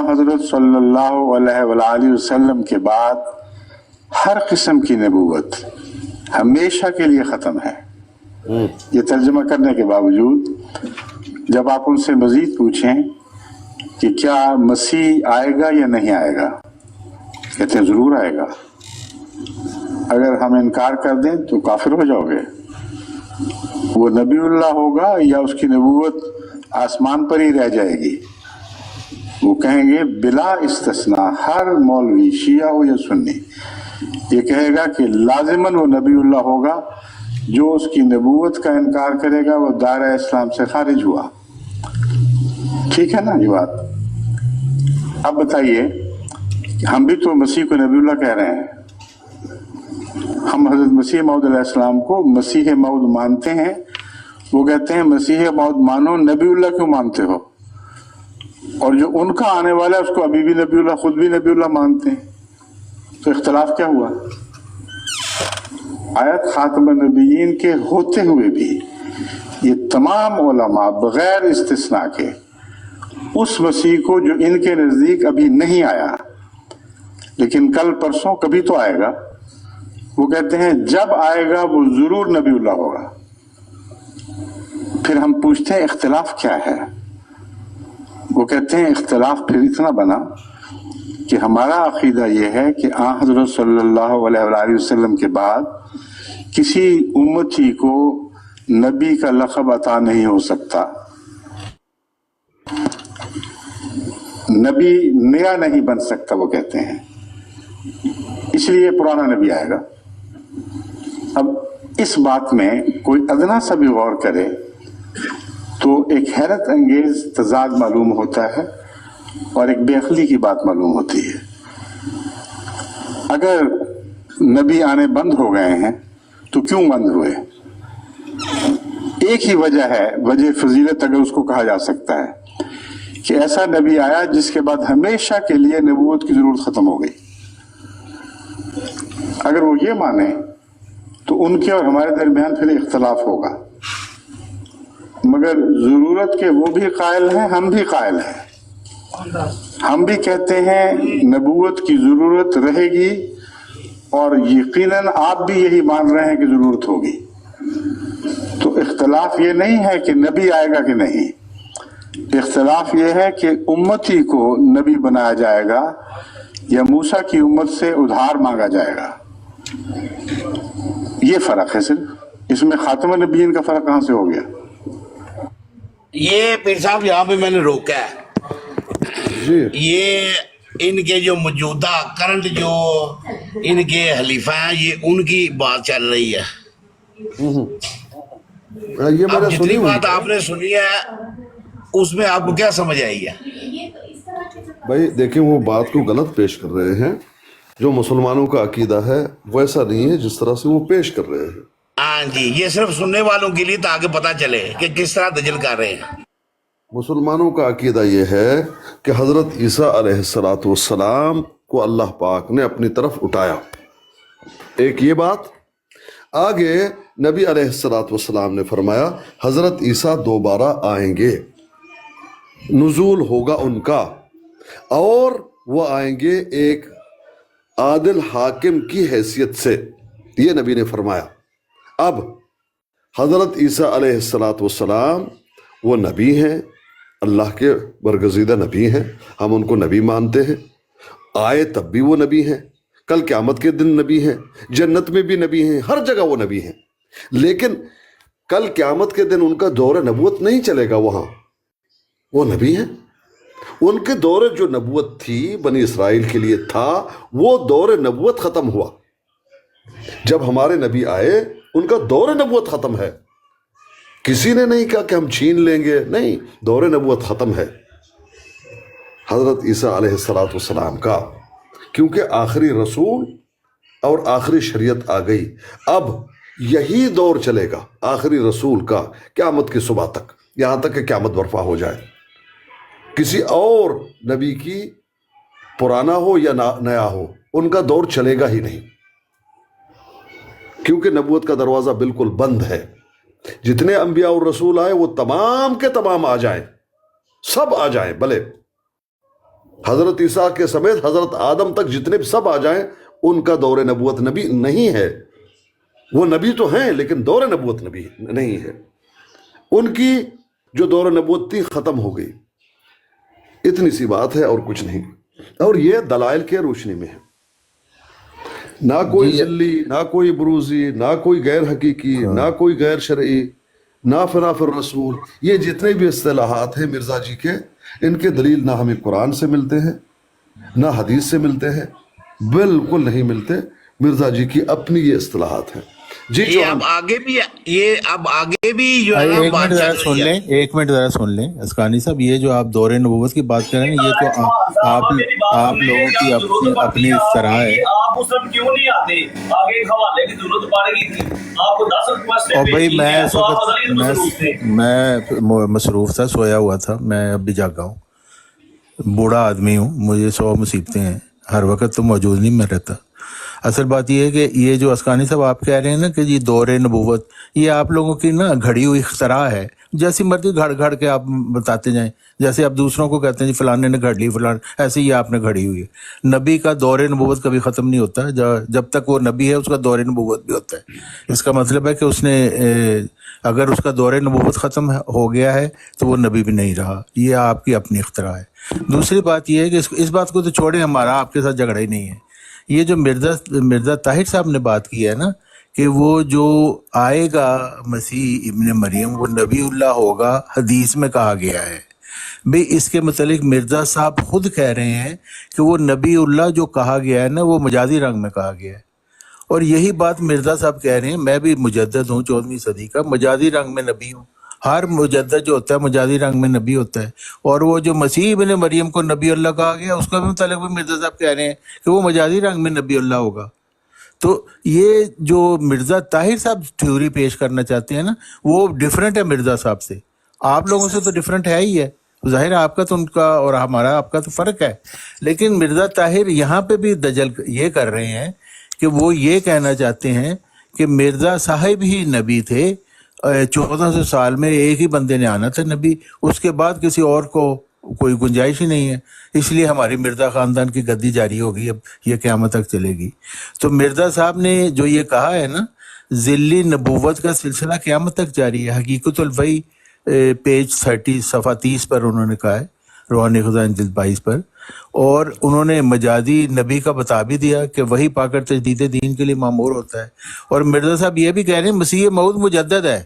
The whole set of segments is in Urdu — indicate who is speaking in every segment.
Speaker 1: حضرت صلی اللہ علیہ وآلہ وسلم کے بعد ہر قسم کی نبوت ہمیشہ کے لیے ختم ہے۔ یہ ترجمہ کرنے کے باوجود جب آپ ان سے مزید پوچھیں کہ کیا مسیح آئے گا یا نہیں آئے گا، کہتے ہیں ضرور آئے گا۔ اگر ہم انکار کر دیں تو کافر ہو جاؤ گے۔ وہ نبی اللہ ہوگا یا اس کی نبوت آسمان پر ہی رہ جائے گی؟ وہ کہیں گے بلا استثناء، ہر مولوی شیعہ ہو یا سنی یہ کہے گا کہ لازماً وہ نبی اللہ ہوگا۔ جو اس کی نبوت کا انکار کرے گا وہ دائرہ اسلام سے خارج ہوا۔ ٹھیک ہے نا یہ بات؟ اب بتائیے، ہم بھی تو مسیح کو نبی اللہ کہہ رہے ہیں، ہم حضرت مسیح موعود علیہ السلام کو مسیح موعود مانتے ہیں۔ وہ کہتے ہیں مسیح موعود مانو، نبی اللہ کیوں مانتے ہو؟ اور جو ان کا آنے والا ہے اس کو ابھی بھی نبی اللہ، خود بھی نبی اللہ مانتے ہیں، تو اختلاف کیا ہوا؟ آیت خاتم النبیین کے ہوتے ہوئے بھی یہ تمام علماء بغیر استثناء کے اس مسیح کو جو ان کے نزدیک ابھی نہیں آیا لیکن کل پرسوں کبھی تو آئے گا، وہ کہتے ہیں جب آئے گا وہ ضرور نبی اللہ ہوگا۔ پھر ہم پوچھتے ہیں اختلاف کیا ہے؟ وہ کہتے ہیں اختلاف پھر اتنا بنا کہ ہمارا عقیدہ یہ ہے کہ آن حضرت صلی اللہ علیہ وآلہ وسلم کے بعد کسی امتی کو نبی کا لقب عطا نہیں ہو سکتا، نبی نیا نہیں بن سکتا، وہ کہتے ہیں، اس لیے پرانا نبی آئے گا۔ اب اس بات میں کوئی ادنا سا بھی غور کرے تو ایک حیرت انگیز تضاد معلوم ہوتا ہے اور ایک بے عقلی کی بات معلوم ہوتی ہے۔ اگر نبی آنے بند ہو گئے ہیں تو کیوں بند ہوئے؟ ایک ہی وجہ ہے، وجہ فضیلت اگر اس کو کہا جا سکتا ہے، کہ ایسا نبی آیا جس کے بعد ہمیشہ کے لیے نبوت کی ضرورت ختم ہو گئی۔ اگر وہ یہ مانے تو ان کے اور ہمارے درمیان پھر اختلاف ہوگا، مگر ضرورت کے وہ بھی قائل ہیں، ہم بھی قائل ہیں۔ ہم بھی کہتے ہیں نبوت کی ضرورت رہے گی، اور یقیناً آپ بھی یہی مان رہے ہیں کہ ضرورت ہوگی۔ تو اختلاف یہ نہیں ہے کہ نبی آئے گا کہ نہیں، اختلاف یہ ہے کہ امتی کو نبی بنایا جائے گا یا موسیٰ کی امت سے ادھار مانگا جائے گا، یہ فرق ہے صرف۔ اس میں خاتم النبیین کا فرق کہاں سے ہو گیا؟
Speaker 2: یہ پیر صاحب یہاں پہ میں نے روکا ہے، یہ ان کے جو موجودہ کرنٹ جو ان کے حلیفہ ہیں، یہ ان کی بات چل رہی ہے۔ اب جتنی بات آپ نے سنی ہے اس میں آپ کو کیا سمجھ آئی ہے؟
Speaker 3: بھائی دیکھیں، وہ بات کو غلط پیش کر رہے ہیں۔ جو مسلمانوں کا عقیدہ ہے ویسا نہیں ہے جس طرح سے وہ پیش کر رہے ہیں۔
Speaker 2: ہاں جی، یہ صرف سننے والوں کے لیے تاکہ پتہ چلے کہ کس طرح دجل کر رہے ہیں۔
Speaker 3: مسلمانوں کا عقیدہ یہ ہے کہ حضرت عیسیٰ علیہ السلام کو اللہ پاک نے اپنی طرف اٹھایا، ایک یہ بات۔ آگے نبی علیہ السلام نے فرمایا حضرت عیسیٰ دوبارہ آئیں گے، نزول ہوگا ان کا، اور وہ آئیں گے ایک عادل حاکم کی حیثیت سے، یہ نبی نے فرمایا۔ اب حضرت عیسیٰ علیہ السلام وہ نبی ہیں، اللہ کے برگزیدہ نبی ہیں، ہم ان کو نبی مانتے ہیں۔ آئے تب بھی وہ نبی ہیں، کل قیامت کے دن نبی ہیں، جنت میں بھی نبی ہیں، ہر جگہ وہ نبی ہیں۔ لیکن کل قیامت کے دن ان کا دور نبوت نہیں چلے گا، وہاں وہ نبی ہیں۔ ان کے دور جو نبوت تھی بنی اسرائیل کے لیے تھا، وہ دور نبوت ختم ہوا۔ جب ہمارے نبی آئے ان کا دور نبوت ختم ہے، کسی نے نہیں کہا کہ ہم چھین لیں گے، نہیں، دور نبوت ختم ہے حضرت عیسیٰ علیہ السلام کا، کیونکہ آخری رسول اور آخری شریعت آ گئی۔ اب یہی دور چلے گا آخری رسول کا قیامت کی صبح تک، یہاں تک کہ قیامت برپا ہو جائے۔ کسی اور نبی کی پرانا ہو یا نیا ہو، ان کا دور چلے گا ہی نہیں، کیونکہ نبوت کا دروازہ بالکل بند ہے۔ جتنے انبیاء اور رسول آئے وہ تمام کے تمام آ جائیں، سب آ جائیں، بھلے حضرت عیسیٰ کے سمیت حضرت آدم تک جتنے بھی سب آ جائیں، ان کا دور نبوت نبی نہیں ہے. وہ نبی تو ہیں لیکن دور نبوت نبی نہیں ہے. ان کی جو دور نبوت تھی ختم ہو گئی. اتنی سی بات ہے اور کچھ نہیں. اور یہ دلائل کے روشنی میں ہے، نہ کوئی ذلی، نہ کوئی بروزی، نہ کوئی غیر حقیقی، نہ کوئی غیر شرعی، نہ فنا فی الرسول. یہ جتنے بھی اصطلاحات ہیں مرزا جی کے، ان کے دلیل نہ ہمیں قرآن سے ملتے ہیں نہ حدیث سے ملتے ہیں، بالکل نہیں ملتے. مرزا جی کی اپنی یہ اصطلاحات ہیں. جی
Speaker 2: یہ اب آگے بھی جو ہے نا
Speaker 4: ایک
Speaker 2: بات
Speaker 4: منٹ ذرا
Speaker 2: چل
Speaker 4: سن
Speaker 2: رہی ہے.
Speaker 4: لیں، ایک منٹ ذرا سن لیں اسکانی صاحب. یہ جو آپ دور نبوت کی بات کر رہے ہیں، یہ تو آپ لوگوں کی اپنی اختراع ہے.
Speaker 5: آپ اس وقت کیوں نہیں آتے؟ آگے ایک حوالے کی ضرورت پڑ گئی تھی، آپ کو 10 ریکویسٹیں
Speaker 4: اور بھائی
Speaker 5: بھیجی ہیں تو آپ
Speaker 4: میں مصروف تھا، سویا ہوا تھا. میں اب بھی جاگا ہوں، بوڑھا آدمی ہوں، مجھے 100 مصیبتیں ہیں، ہر وقت تو موجود نہیں میں رہتا. اصل بات یہ ہے کہ یہ جو اسکانی صاحب آپ کہہ رہے ہیں نا کہ یہ دور نبوت، یہ آپ لوگوں کی نا گھڑی ہوئی اختراع ہے. جیسی مرضی گھڑ کے آپ بتاتے جائیں، جیسے آپ دوسروں کو کہتے ہیں جی فلانے نے گھڑ لی فلان، ایسے ہی آپ نے گھڑی ہوئی ہے. نبی کا دور نبوت کبھی ختم نہیں ہوتا. جب تک وہ نبی ہے اس کا دور نبوت بھی ہوتا ہے. اس کا مطلب ہے کہ اس نے اگر اس کا دور نبوت ختم ہو گیا ہے تو وہ نبی بھی نہیں رہا. یہ آپ کی اپنی اختراع ہے. دوسری بات یہ ہے کہ اس بات کو تو چھوڑیں، ہمارا آپ کے ساتھ جھگڑا ہی نہیں ہے. یہ جو مرزا طاہر صاحب نے بات کی ہے نا کہ وہ جو آئے گا مسیح ابن مریم وہ نبی اللہ ہوگا، حدیث میں کہا گیا ہے. بھئی اس کے متعلق مرزا صاحب خود کہہ رہے ہیں کہ وہ نبی اللہ جو کہا گیا ہے نا وہ مجازی رنگ میں کہا گیا ہے. اور یہی بات مرزا صاحب کہہ رہے ہیں. میں بھی مجدد ہوں 14ویں صدی کا، مجازی رنگ میں نبی ہوں. ہر مجدد جو ہوتا ہے مجازی رنگ میں نبی ہوتا ہے. اور وہ جو مسیح ابن مریم کو نبی اللہ کہا گیا اس کا بھی متعلق بھی مرزا صاحب کہہ رہے ہیں کہ وہ مجازی رنگ میں نبی اللہ ہوگا. تو یہ جو مرزا طاہر صاحب تھیوری پیش کرنا چاہتے ہیں نا وہ ڈیفرنٹ ہے مرزا صاحب سے. آپ لوگوں سے تو ڈیفرنٹ ہے ہی ہے، ظاہر ہے آپ کا تو ان کا اور ہمارا آپ کا تو فرق ہے. لیکن مرزا طاہر یہاں پہ بھی دجل یہ کر رہے ہیں کہ وہ یہ کہنا چاہتے ہیں کہ مرزا صاحب ہی نبی تھے. 1400 سال میں ایک ہی بندے نے آنا تھا نبی، اس کے بعد کسی اور کو کوئی گنجائش ہی نہیں ہے. اس لیے ہماری مرزا خاندان کی گدی جاری ہوگی، اب یہ قیامت تک چلے گی. تو مرزا صاحب نے جو یہ کہا ہے نا ذلی نبوت کا سلسلہ قیامت تک جاری ہے. حقیقت الوحی پیج 30 صفحہ 30 پر انہوں نے کہا ہے، روحانی خزائن جلد 22 پر. اور انہوں نے مجازی نبی کا بتا بھی دیا کہ وہی پا کر تجدید دین کے لیے مامور ہوتا ہے. اور مرزا صاحب یہ بھی کہہ رہے ہیں مسیح موعود مجدد ہے،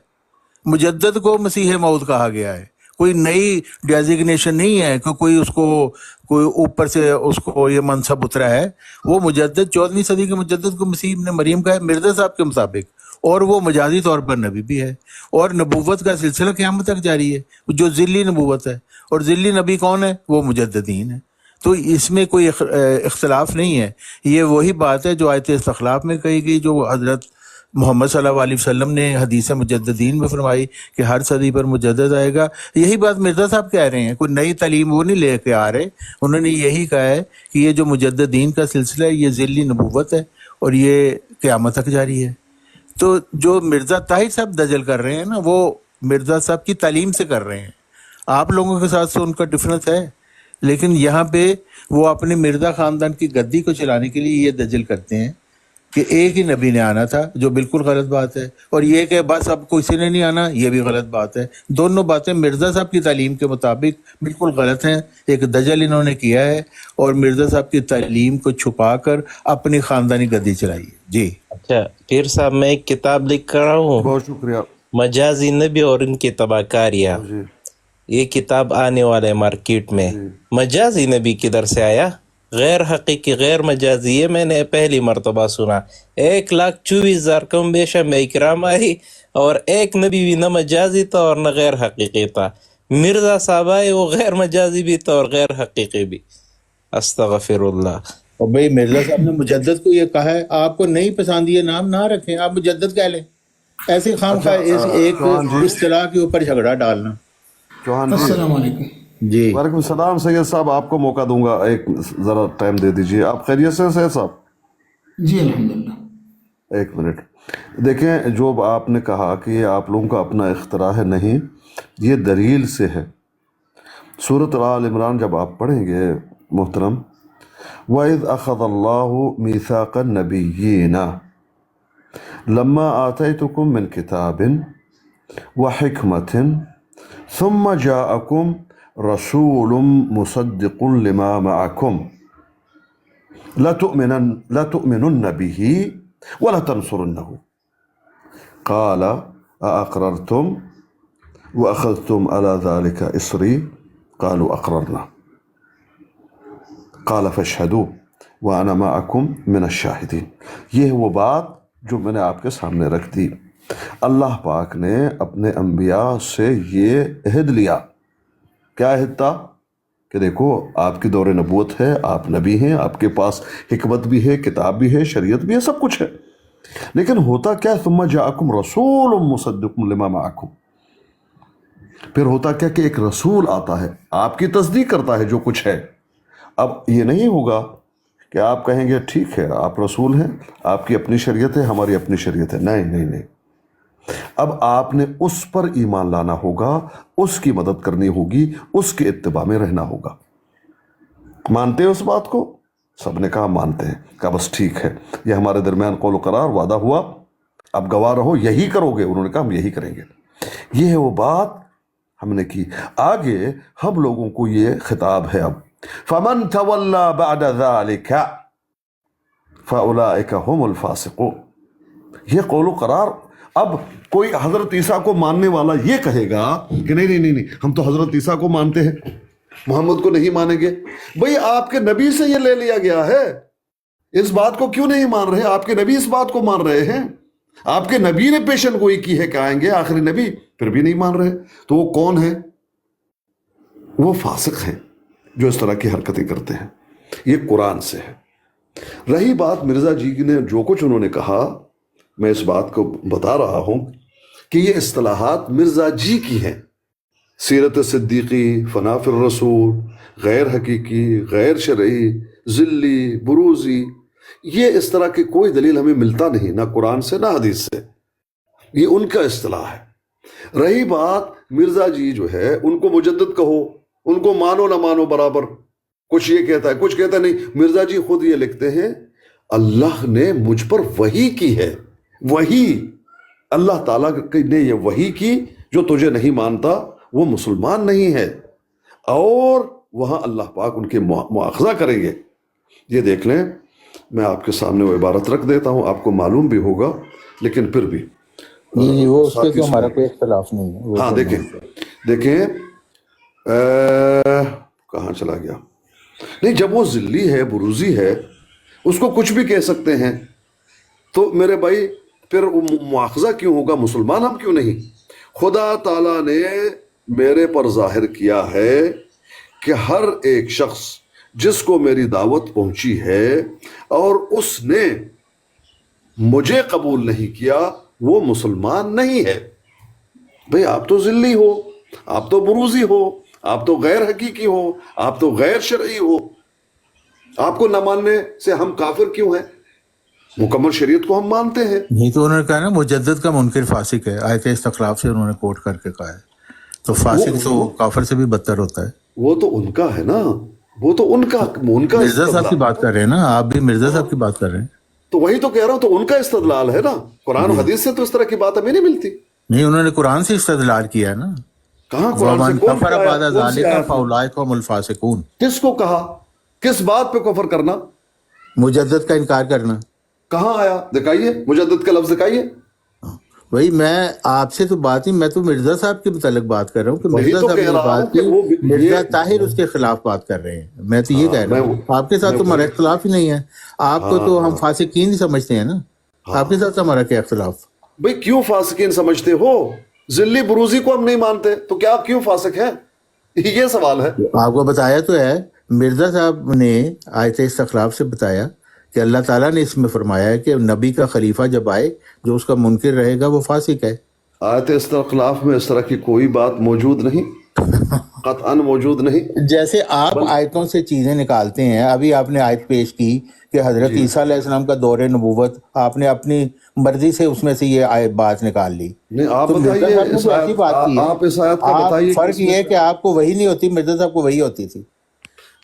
Speaker 4: مجدد کو مسیح موعود کہا گیا ہے. کوئی نئی ڈیزگنیشن نہیں ہے کہ کوئی اوپر سے اس کو یہ منصب اترا ہے. وہ مجدد 14ویں صدی کے مجدد کو مسیح ابن مریم کا ہے مرزا صاحب کے مطابق، اور وہ مجازی طور پر نبی بھی ہے. اور نبوت کا سلسلہ قیامت تک جاری ہے جو ذلی نبوت ہے. اور ذلی نبی کون ہے؟ وہ مجددین ہے. تو اس میں کوئی اختلاف نہیں ہے. یہ وہی بات ہے جو آیت استخلاف میں کہی گئی، جو حضرت محمد صلی اللہ علیہ وسلم نے حدیث مجددین میں فرمائی کہ ہر صدی پر مجدد آئے گا. یہی بات مرزا صاحب کہہ رہے ہیں، کوئی نئی تعلیم وہ نہیں لے کے آ رہے. انہوں نے یہی کہا ہے کہ یہ جو مجددین کا سلسلہ ہے یہ ذلی نبوت ہے اور یہ قیامت تک جاری ہے. تو جو مرزا طاہر صاحب دجل کر رہے ہیں نا وہ مرزا صاحب کی تعلیم سے کر رہے ہیں. آپ لوگوں کے ساتھ تو ان کا ڈفرینس ہے، لیکن یہاں پہ وہ اپنے مرزا خاندان کی گدی کو چلانے کے لیے یہ دجل کرتے ہیں کہ ایک ہی نبی نے آنا تھا، جو بالکل غلط بات ہے. اور یہ کہ بس اب کسی نے نہیں آنا، یہ بھی غلط بات ہے. دونوں باتیں مرزا صاحب کی تعلیم کے مطابق بالکل غلط ہیں. ایک دجل انہوں نے کیا ہے اور مرزا صاحب کی تعلیم کو چھپا کر اپنی خاندانی گدی چلائی ہے. جی
Speaker 6: اچھا پیر صاحب، میں ایک کتاب لکھ کر رہا ہوں،
Speaker 3: بہت شکریہ.
Speaker 6: مجازی نبی اور ان کی تباہ کاریاں.
Speaker 3: جی
Speaker 6: یہ کتاب آنے والا ہے مارکیٹ میں. مجازی نبی کدھر سے آیا؟ غیر حقیقی غیر مجازی، یہ میں نے پہلی مرتبہ سنا. 1,24,000 کم بیش انبیاء کرام آئی اور ایک نبی بھی نہ مجازی تھا اور نہ غیر حقیقی تھا. مرزا صاحب آئے، وہ غیر مجازی بھی تھا اور غیر حقیقی بھی. استغفر اللہ.
Speaker 4: اور بھائی مرزا صاحب نے مجدد کو یہ کہا ہے، آپ کو نہیں پسند یہ نام نہ رکھیں، آپ مجدد کہہ لیں. ایسے خام خواہ ایک اصطلاح کے اوپر جھگڑا ڈالنا.
Speaker 3: چوہان جی،
Speaker 7: السلام علیکم.
Speaker 4: جی
Speaker 3: وعلیکم السلام. سید صاحب آپ کو موقع دوں گا، ایک ذرا ٹائم دے دیجیے. آپ خیریت سے ہیں سید صاحب؟
Speaker 7: جی الحمدللہ.
Speaker 3: ایک منٹ. دیکھیں جو آپ نے کہا کہ یہ آپ لوگوں کا اپنا اختراع ہے، نہیں، یہ دلیل سے ہے. سورۃ آل عمران جب آپ پڑھیں گے محترم وَإِذْ أَخَذَ اللَّهُ مِيثَاقَ النَّبِيِّينَ لَمَّا آتَيْتُكُم مِّن كِتَابٍ وَحِكْمَةٍ ثُمَّ جَاءَكُمْ رَسُولٌ مُصَدِّقٌ لِمَا مَعَكُمْ لَتُؤْمِنُنَّ بِهِ وَلَتَنْصُرُنَّهُ قَالَ أَأَقْرَرْتُمْ وَأَخَذْتُمْ عَلَى ذَلِكَ إِصْرِي قَالُوا أَقْرَرْنَا قَالَ فَاشْهَدُوا وَأَنَا مَعَكُمْ مِنَ الشَّاهِدِينَ۔ یہ وہ بات جو میں نے آپ کے سامنے رکھ دی۔ اللہ پاک نے اپنے انبیاء سے یہ عہد لیا۔ کیا عہد تھا؟ کہ دیکھو آپ کی دور نبوت ہے، آپ نبی ہیں، آپ کے پاس حکمت بھی ہے، کتاب بھی ہے، شریعت بھی ہے، سب کچھ ہے، لیکن ہوتا کیا ثم جاءکم رسول مصدق لما معکم، پھر ہوتا کیا کہ ایک رسول آتا ہے، آپ کی تصدیق کرتا ہے جو کچھ ہے۔ اب یہ نہیں ہوگا کہ آپ کہیں گے ٹھیک ہے آپ رسول ہیں، آپ کی اپنی شریعت ہے، ہماری اپنی شریعت ہے، نہیں نہیں نہیں، اب آپ نے اس پر ایمان لانا ہوگا، اس کی مدد کرنی ہوگی، اس کے اتباع میں رہنا ہوگا۔ مانتے ہیں اس بات کو؟ سب نے کہا مانتے ہیں۔ کہا بس ٹھیک ہے، یہ ہمارے درمیان قول و قرار وعدہ ہوا، اب گواہ رہو یہی کرو گے۔ انہوں نے کہا ہم یہی کریں گے۔ یہ ہے وہ بات ہم نے کی۔ آگے ہم لوگوں کو یہ خطاب ہے اب فَمَن تَوَلَّى بَعْدَ ذَلِكَ فَأُولَئِكَ هُمُ الْفَاسِقُونَ۔ یہ قول و قرار، اب کوئی حضرت عیسیٰ کو ماننے والا یہ کہے گا کہ نہیں نہیں نہیں ہم تو حضرت عیسیٰ کو مانتے ہیں، محمد کو نہیں مانیں گے۔ بھئی آپ کے نبی سے یہ لے لیا گیا ہے، اس بات کو کیوں نہیں مان رہے؟ آپ کے نبی اس بات کو مان رہے ہیں، آپ کے نبی نے پیشن گوئی کی ہے کہ آئیں گے آخری نبی، پھر بھی نہیں مان رہے، تو وہ کون ہے؟ وہ فاسق ہیں جو اس طرح کی حرکتیں کرتے ہیں۔ یہ قرآن سے ہے۔ رہی بات مرزا جی نے جو کچھ انہوں نے کہا، میں اس بات کو بتا رہا ہوں کہ یہ اصطلاحات مرزا جی کی ہیں۔ سیرت صدیقی، فنا فی الرسول، غیر حقیقی، غیر شرعی، ذلی، بروزی، یہ اس طرح کی کوئی دلیل ہمیں ملتا نہیں، نہ قرآن سے نہ حدیث سے، یہ ان کا اصطلاح ہے۔ رہی بات مرزا جی جو ہے ان کو مجدد کہو، ان کو مانو نہ مانو برابر، کچھ یہ کہتا ہے کچھ کہتا نہیں۔ مرزا جی خود یہ لکھتے ہیں اللہ نے مجھ پر وحی کی ہے، وحی اللہ تعالیٰ نے یہ وحی کی، جو تجھے نہیں مانتا وہ مسلمان نہیں ہے، اور وہاں اللہ پاک ان کے مواخذہ کریں گے۔ یہ دیکھ لیں، میں آپ کے سامنے وہ عبارت رکھ دیتا ہوں، آپ کو معلوم بھی ہوگا لیکن پھر بھی
Speaker 4: جی وہ اس پہ تو ہمارا کوئی اختلاف نہیں ہے۔
Speaker 3: ہاں دیکھیں کہاں چلا گیا؟ نہیں، جب وہ ذلی ہے، بروزی ہے، اس کو کچھ بھی کہہ سکتے ہیں، تو میرے بھائی پھر مواخذہ کیوں ہوگا؟ مسلمان ہم کیوں نہیں؟ خدا تعالیٰ نے میرے پر ظاہر کیا ہے کہ ہر ایک شخص جس کو میری دعوت پہنچی ہے اور اس نے مجھے قبول نہیں کیا وہ مسلمان نہیں ہے۔ بھئی آپ تو ذلی ہو، آپ تو بروزی ہو، آپ تو غیر حقیقی ہو، آپ تو غیر شرعی ہو، آپ کو نہ ماننے سے ہم کافر کیوں ہیں؟ مکمل شریعت کو ہم مانتے ہیں۔
Speaker 4: نہیں تو انہوں نے کہا نا مجدد کا منکر فاسق ہے، آیت استخلاف سے انہوں نے کوٹ کر کے کہا ہے، تو فاسق تو کافر سے بھی بدتر ہوتا ہے۔
Speaker 3: وہ تو ان کا ہے نا، وہ تو ان کا
Speaker 4: مرزا صاحب کی بات کر رہے ہیں نا آپ بھی، مرزا صاحب کی بات کر رہے ہیں،
Speaker 3: تو وہی تو کہہ رہا ہوں، تو ان کا استدلال ہے نا، قرآن و حدیث سے تو اس طرح کی بات ہمیں نہیں ملتی۔
Speaker 4: نہیں انہوں نے قرآن سے استدلال کیا ہے نا،
Speaker 3: کہاں قرآن سے؟ کون
Speaker 4: کفر بعد
Speaker 3: سی
Speaker 4: ذالک
Speaker 3: آیت میں؟
Speaker 4: فاولئک هم الفاسقون۔
Speaker 3: کس کو کہا؟ کس بات پہ کفر کرنا؟
Speaker 4: مجدد کا انکار کرنا۔
Speaker 3: کہاں آیا؟ دکھائیے، مجدد کا لفظ دکھائیے۔
Speaker 4: وہی میں آپ سے تو بات ہی، میں تو مرزا صاحب کے متعلق بات کر رہا ہوں کہ
Speaker 3: وہی
Speaker 4: مرزا
Speaker 3: تو
Speaker 4: صاحب
Speaker 3: کہہ
Speaker 4: نے
Speaker 3: رہا
Speaker 4: بات
Speaker 3: ہوں
Speaker 4: کی،
Speaker 3: کہ وہ
Speaker 4: مرزا طاہر اس کے خلاف بات کر رہے ہیں، میں تو یہ کہہ رہا ہوں آپ کے ساتھ تو ہمارا اختلاف ہی نہیں ہے، آپ کو تو ہم فاسقین سمجھتے ہیں نا، آپ کے ساتھ ہمارا کیا اختلاف؟
Speaker 3: بھئی کیوں فاسقین سمجھتے ہو؟ ذلی بروزی کو ہم نہیں مانتے تو کیا آپ کیوں فاسق ہیں؟ یہ سوال ہے۔
Speaker 4: آپ کو بتایا تو ہے، مرزا صاحب نے آیت استخلاف سے بتایا کہ اللہ تعالیٰ نے اس میں فرمایا ہے کہ نبی کا خلیفہ جب آئے جو اس کا منکر رہے گا وہ فاسق ہے۔
Speaker 3: آیت استخلاف میں اس طرح کی کوئی بات موجود نہیں، قطعاً موجود نہیں۔
Speaker 4: جیسے آپ آیتوں سے چیزیں نکالتے ہیں، ابھی آپ نے آیت پیش کی کہ حضرت عیسیٰ علیہ السلام کا دور نبوت، آپ نے اپنی مرضی سے اس میں سے یہ آیت بات نکال لی۔
Speaker 3: نہیں آپ
Speaker 4: تو مرزا
Speaker 3: بتائیے،
Speaker 4: صاحب نے ایسی بات کی ہے،
Speaker 3: آپ اس آیت کا
Speaker 4: آپ
Speaker 3: بتائیے۔
Speaker 4: فرق یہ ہے کہ آپ کو وہی نہیں ہوتی، مرزا صاحب کو وہی ہوتی تھی۔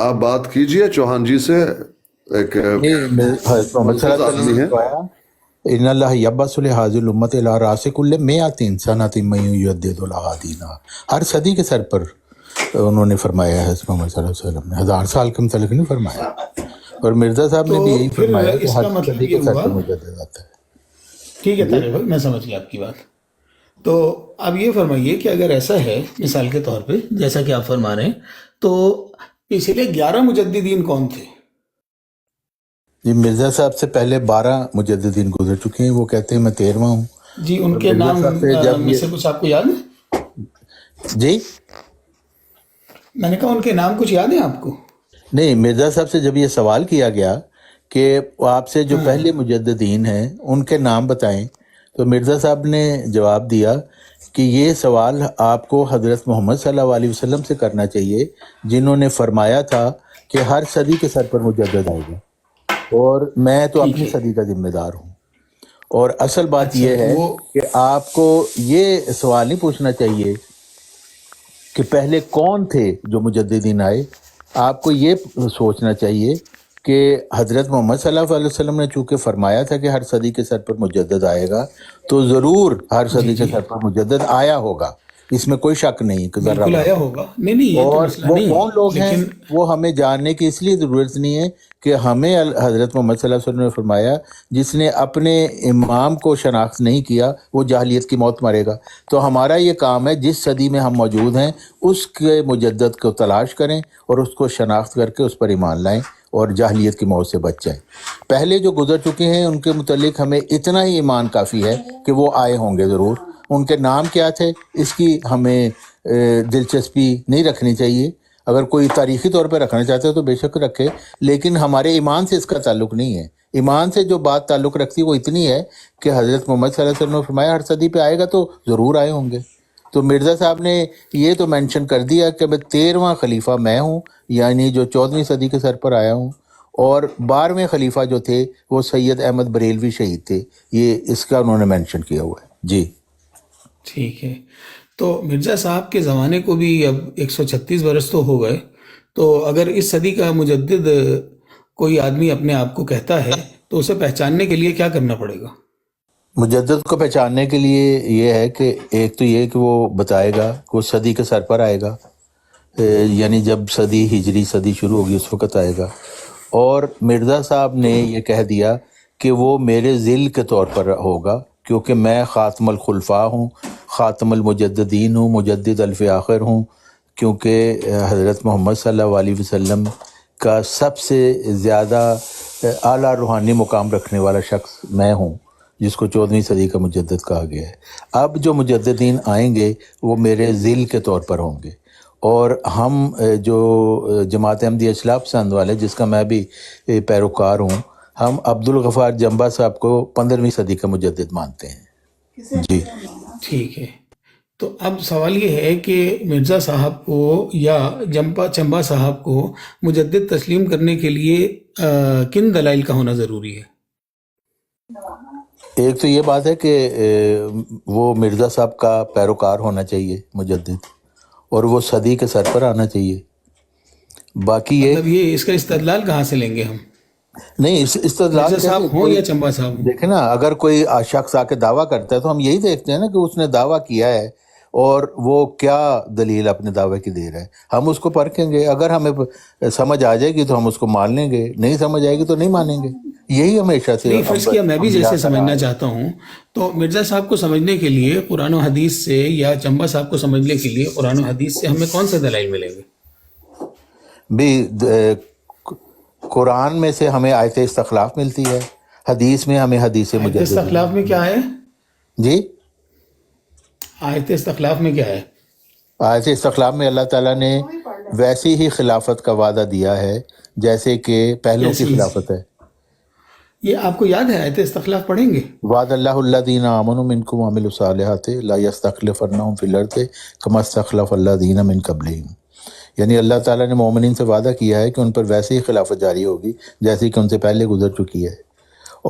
Speaker 3: آپ بات کیجئے چوہان جی سے. ایک
Speaker 4: حضرت محمد صلی اللہ علیہ وسلم نے فرمایا ان اللہ یبعث لہذه الامت الی راس کل 100 سنۃ من یجدد لها دینہا. ہر صدی کے سر پر انہوں نے فرمایا ہے حضرت محمد صلی اللہ علیہ وسلم نے، 1000 سال کے متعلق نہیں فرمایا. اور مرزا صاحب نے بھی یہی
Speaker 7: تو پھر
Speaker 4: فرمایا کہ
Speaker 7: اس
Speaker 4: ہر
Speaker 7: کا مطلب
Speaker 4: صدی
Speaker 7: یہ
Speaker 4: کے سر
Speaker 7: ہوا،
Speaker 4: پر مجدد آتا ہے.
Speaker 7: ٹھیک ہے طارق بھائی، میں سمجھ گیا آپ کی بات. تو اب یہ فرمائیے کہ اگر ایسا ہے مثال کے طور پہ جیسا کہ آپ فرما رہے ہیں، تو پچھلے 11 مجددین کون تھے؟
Speaker 4: جی مرزا صاحب سے پہلے 12 مجددین گزر چکے ہیں، وہ کہتے ہیں میں 13واں ہوں.
Speaker 7: جی ان
Speaker 4: اور
Speaker 7: کے
Speaker 4: مرزا
Speaker 7: نام
Speaker 4: صاحب سے جب
Speaker 7: میں سے کچھ آپ کو یاد ہے؟
Speaker 4: جی
Speaker 7: میں نے کہا ان کے نام کچھ یاد ہیں آپ کو؟
Speaker 4: نہیں، مرزا صاحب سے جب یہ سوال کیا گیا کہ آپ سے جو پہلے مجددین ہیں ان کے نام بتائیں، تو مرزا صاحب نے جواب دیا کہ یہ سوال آپ کو حضرت محمد صلی اللہ علیہ وسلم سے کرنا چاہیے، جنہوں نے فرمایا تھا کہ ہر صدی کے سر پر مجدد آئے گا، اور میں تو
Speaker 7: ٹھیک
Speaker 4: اپنی
Speaker 7: ہے.
Speaker 4: صدی کا ذمہ دار ہوں. اور اصل بات
Speaker 7: اچھا،
Speaker 4: یہ ہے
Speaker 7: وہ
Speaker 4: کہ آپ کو یہ سوال نہیں پوچھنا چاہیے کہ پہلے کون تھے جو مجددین آئے. آپ کو یہ سوچنا چاہیے کہ حضرت محمد صلی اللہ علیہ وسلم نے چونکہ فرمایا تھا کہ ہر صدی کے سر پر مجدد آئے گا، تو ضرور ہر
Speaker 7: جی
Speaker 4: صدی کے
Speaker 7: جی
Speaker 4: سر پر مجدد آیا ہوگا، اس میں کوئی شک نہیں کہ ذرہ
Speaker 7: بالکل آیا
Speaker 4: برابر.
Speaker 7: ہوگا. نہیں یہ تو
Speaker 4: اور
Speaker 7: مسئلہ
Speaker 4: وہ
Speaker 7: نہیں
Speaker 4: کون
Speaker 7: ہے،
Speaker 4: لوگ ہیں
Speaker 7: لیکن
Speaker 4: وہ ہمیں جاننے کی اس لیے ضرورت نہیں ہے کہ ہمیں حضرت محمد صلی اللہ علیہ وسلم نے فرمایا جس نے اپنے امام کو شناخت نہیں کیا وہ جاہلیت کی موت مرے گا. تو ہمارا یہ کام ہے جس صدی میں ہم موجود ہیں اس کے مجدد کو تلاش کریں اور اس کو شناخت کر کے اس پر ایمان لائیں اور جاہلیت کی موت سے بچ جائیں. پہلے جو گزر چکے ہیں ان کے متعلق ہمیں اتنا ہی ایمان کافی ہے کہ وہ آئے ہوں گے ضرور. ان کے نام کیا تھے اس کی ہمیں دلچسپی نہیں رکھنی چاہیے. اگر کوئی تاریخی طور پہ رکھنا چاہتے ہو تو بے شک رکھے، لیکن ہمارے ایمان سے اس کا تعلق نہیں ہے. ایمان سے جو بات تعلق رکھتی ہے وہ اتنی ہے کہ حضرت محمد صلی اللہ علیہ وسلم نے فرمایا ہر صدی پہ آئے گا تو ضرور آئے ہوں گے. تو مرزا صاحب نے یہ تو مینشن کر دیا کہ میں 13واں خلیفہ میں ہوں، یعنی جو 14ویں صدی کے سر پر آیا ہوں، اور 12ویں خلیفہ جو تھے وہ سید احمد بریلوی شہید تھے. یہ اس کا انہوں نے مینشن کیا ہوا ہے. جی
Speaker 7: ٹھیک ہے. تو مرزا صاحب کے زمانے کو بھی اب 136 برس تو ہو گئے، تو اگر اس صدی کا مجدد کوئی آدمی اپنے آپ کو کہتا ہے تو اسے پہچاننے کے لیے کیا کرنا پڑے گا؟
Speaker 4: مجدد کو پہچاننے کے لیے یہ ہے کہ ایک تو یہ کہ وہ بتائے گا کہ وہ صدی کے سر پر آئے گا، یعنی جب صدی ہجری صدی شروع ہوگی اس وقت آئے گا. اور مرزا صاحب نے یہ کہہ دیا کہ وہ میرے ذل کے طور پر ہوگا، کیونکہ میں خاتم الخلفاء ہوں، خاتم المجددین ہوں، مجدد الف آخر ہوں، کیونکہ حضرت محمد صلی اللہ علیہ وسلم کا سب سے زیادہ اعلیٰ روحانی مقام رکھنے والا شخص میں ہوں، جس کو 14ویں صدی کا مجدد کہا گیا ہے. اب جو مجددین آئیں گے وہ میرے ذل کے طور پر ہوں گے. اور ہم جو جماعت احمدیہ اصلاح پسند والے جس کا میں بھی پیروکار ہوں، ہم عبدالغفار جنبا صاحب کو 15ویں صدی کا مجدد مانتے ہیں. جی
Speaker 7: ٹھیک ہے. تو اب سوال یہ ہے کہ مرزا صاحب کو یا چمبا صاحب کو مجدد تسلیم کرنے کے لیے کن دلائل کا ہونا ضروری ہے؟
Speaker 4: ایک تو یہ بات ہے کہ وہ مرزا صاحب کا پیروکار ہونا چاہیے مجدد، اور وہ صدی کے سر پر آنا چاہیے. باقی یہ
Speaker 7: مطلب یہ اس کا استدلال کہاں سے لیں گے ہم؟
Speaker 4: نہیں، استدلال
Speaker 7: مرزا صاحب ہوں یا چمبا صاحب ہوں؟
Speaker 4: دیکھیں نا، اگر کوئی شخص آ کے دعویٰ کرتا ہے تو ہم یہی دیکھتے ہیں نا کہ اس نے دعویٰ کیا ہے اور وہ کیا دلیل اپنے دعوے کی دے رہا ہے. ہم اس کو پرکھیں گے، اگر ہمیں سمجھ آ جائے گی تو ہم اس کو مان لیں گے، نہیں سمجھ آئے گی تو نہیں مانیں گے. یہی ہمیشہ سے
Speaker 7: نہیں، فرض کیا میں بھی جیسے سمجھنا چاہتا ہوں، تو مرزا صاحب کو سمجھنے کے لیے قرآن و حدیث سے یا چمبا صاحب کو سمجھنے کے لیے قرآن و حدیث سے ہمیں کون سے دلائل ملیں گے؟
Speaker 4: بھی قرآن میں سے ہمیں آیت استخلاف ملتی ہے، حدیث میں ہمیں حدیث
Speaker 7: آیت
Speaker 4: مجدد.
Speaker 7: استخلاف میں کیا ہے؟
Speaker 4: جی
Speaker 7: آیت استخلاف میں کیا ہے؟
Speaker 4: آیت استخلاف میں اللہ تعالیٰ نے ویسی ہی خلافت کا وعدہ دیا ہے جیسے کہ پہلوں کی خلافت ہے.
Speaker 7: یہ آپ کو یاد ہے آیت استخلاف پڑھیں گے؟
Speaker 4: وعد اللہ الذین آمنوا منکم وعملوا الصالحات لا یستخلفنہم فی الارض کما استخلف الذین من قبلہم. یعنی اللہ تعالیٰ نے مومنین سے وعدہ کیا ہے کہ ان پر ویسے ہی خلافت جاری ہوگی جیسے کہ ان سے پہلے گزر چکی ہے،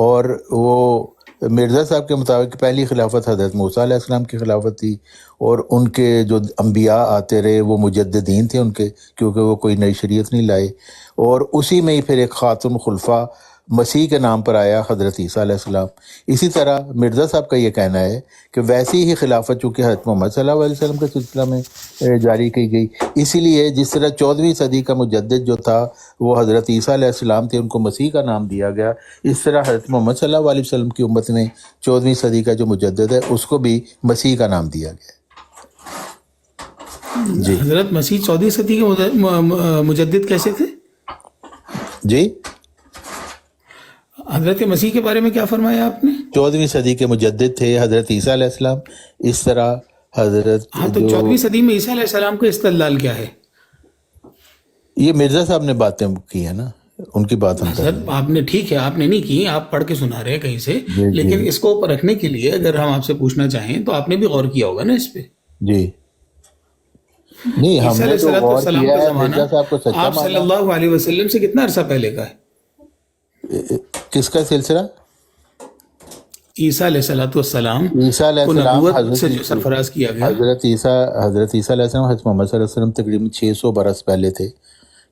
Speaker 4: اور وہ مرزا صاحب کے مطابق پہلی خلافت حضرت موسیٰ علیہ السلام کی خلافت تھی، اور ان کے جو انبیاء آتے رہے وہ مجددین تھے ان کے، کیونکہ وہ کوئی نئی شریعت نہیں لائے، اور اسی میں ہی پھر ایک خاتم خلفاء مسیح کے نام پر آیا حضرت عیسیٰ علیہ السلام۔ اسی طرح مرزا صاحب کا یہ کہنا ہے کہ ویسی ہی خلافت چونکہ حضرت محمد صلی اللہ علیہ وسلم کے سلسلہ میں جاری کی گئی، اسی لیے جس طرح 14ویں صدی کا مجدد جو تھا وہ حضرت عیسیٰ علیہ السلام تھے، ان کو مسیح کا نام دیا گیا، اس طرح حضرت محمد صلی اللہ علیہ وسلم کی امت میں 14ویں صدی کا جو مجدد ہے اس کو بھی مسیح کا نام دیا گیا۔ جی
Speaker 7: حضرت مسیح 14ویں صدی کے مجدد کیسے تھے؟
Speaker 4: جی
Speaker 7: حضرت مسیح کے بارے میں کیا فرمایا آپ نے؟
Speaker 4: 14ویں صدی کے مجدد تھے حضرت عیسیٰ علیہ السلام، اس طرح حضرت
Speaker 7: ہاں، تو 14ویں صدی میں عیسیٰ علیہ السلام کا استدلال کیا ہے؟
Speaker 4: یہ مرزا صاحب نے باتیں کی ہیں نا، ان کی بات ہم کر رہے ہیں۔
Speaker 7: حضرت آپ نے ٹھیک ہے، آپ نے نہیں کی، آپ پڑھ کے سنا رہے ہیں کہیں سے، لیکن اس کو پرکھنے کے لیے اگر ہم آپ سے پوچھنا چاہیں تو آپ نے بھی غور کیا ہوگا نا اس پہ۔
Speaker 4: جی نہیں، ہم
Speaker 7: عیسیٰ
Speaker 4: نے
Speaker 7: علیہ
Speaker 4: تو غور
Speaker 7: السلام
Speaker 4: کیا
Speaker 7: کا
Speaker 4: ہے،
Speaker 7: زمانہ
Speaker 4: مرزا صاحب کو سچا
Speaker 7: آپ صلی
Speaker 4: مانا۔
Speaker 7: اللہ علیہ وسلم سے کتنا عرصہ پہلے کا ہے؟
Speaker 4: کس کا سلسلہ؟
Speaker 7: عیسیٰ علیہ السلام
Speaker 4: عیسیٰ علیہ
Speaker 7: کو
Speaker 4: السلام
Speaker 7: نبوت سے جو سرفراز کیا گیا،
Speaker 4: حضرت عیسیٰ علیہ السلام حضرت محمد صلی اللہ علیہ وسلم تقریباً 600 برس پہلے تھے،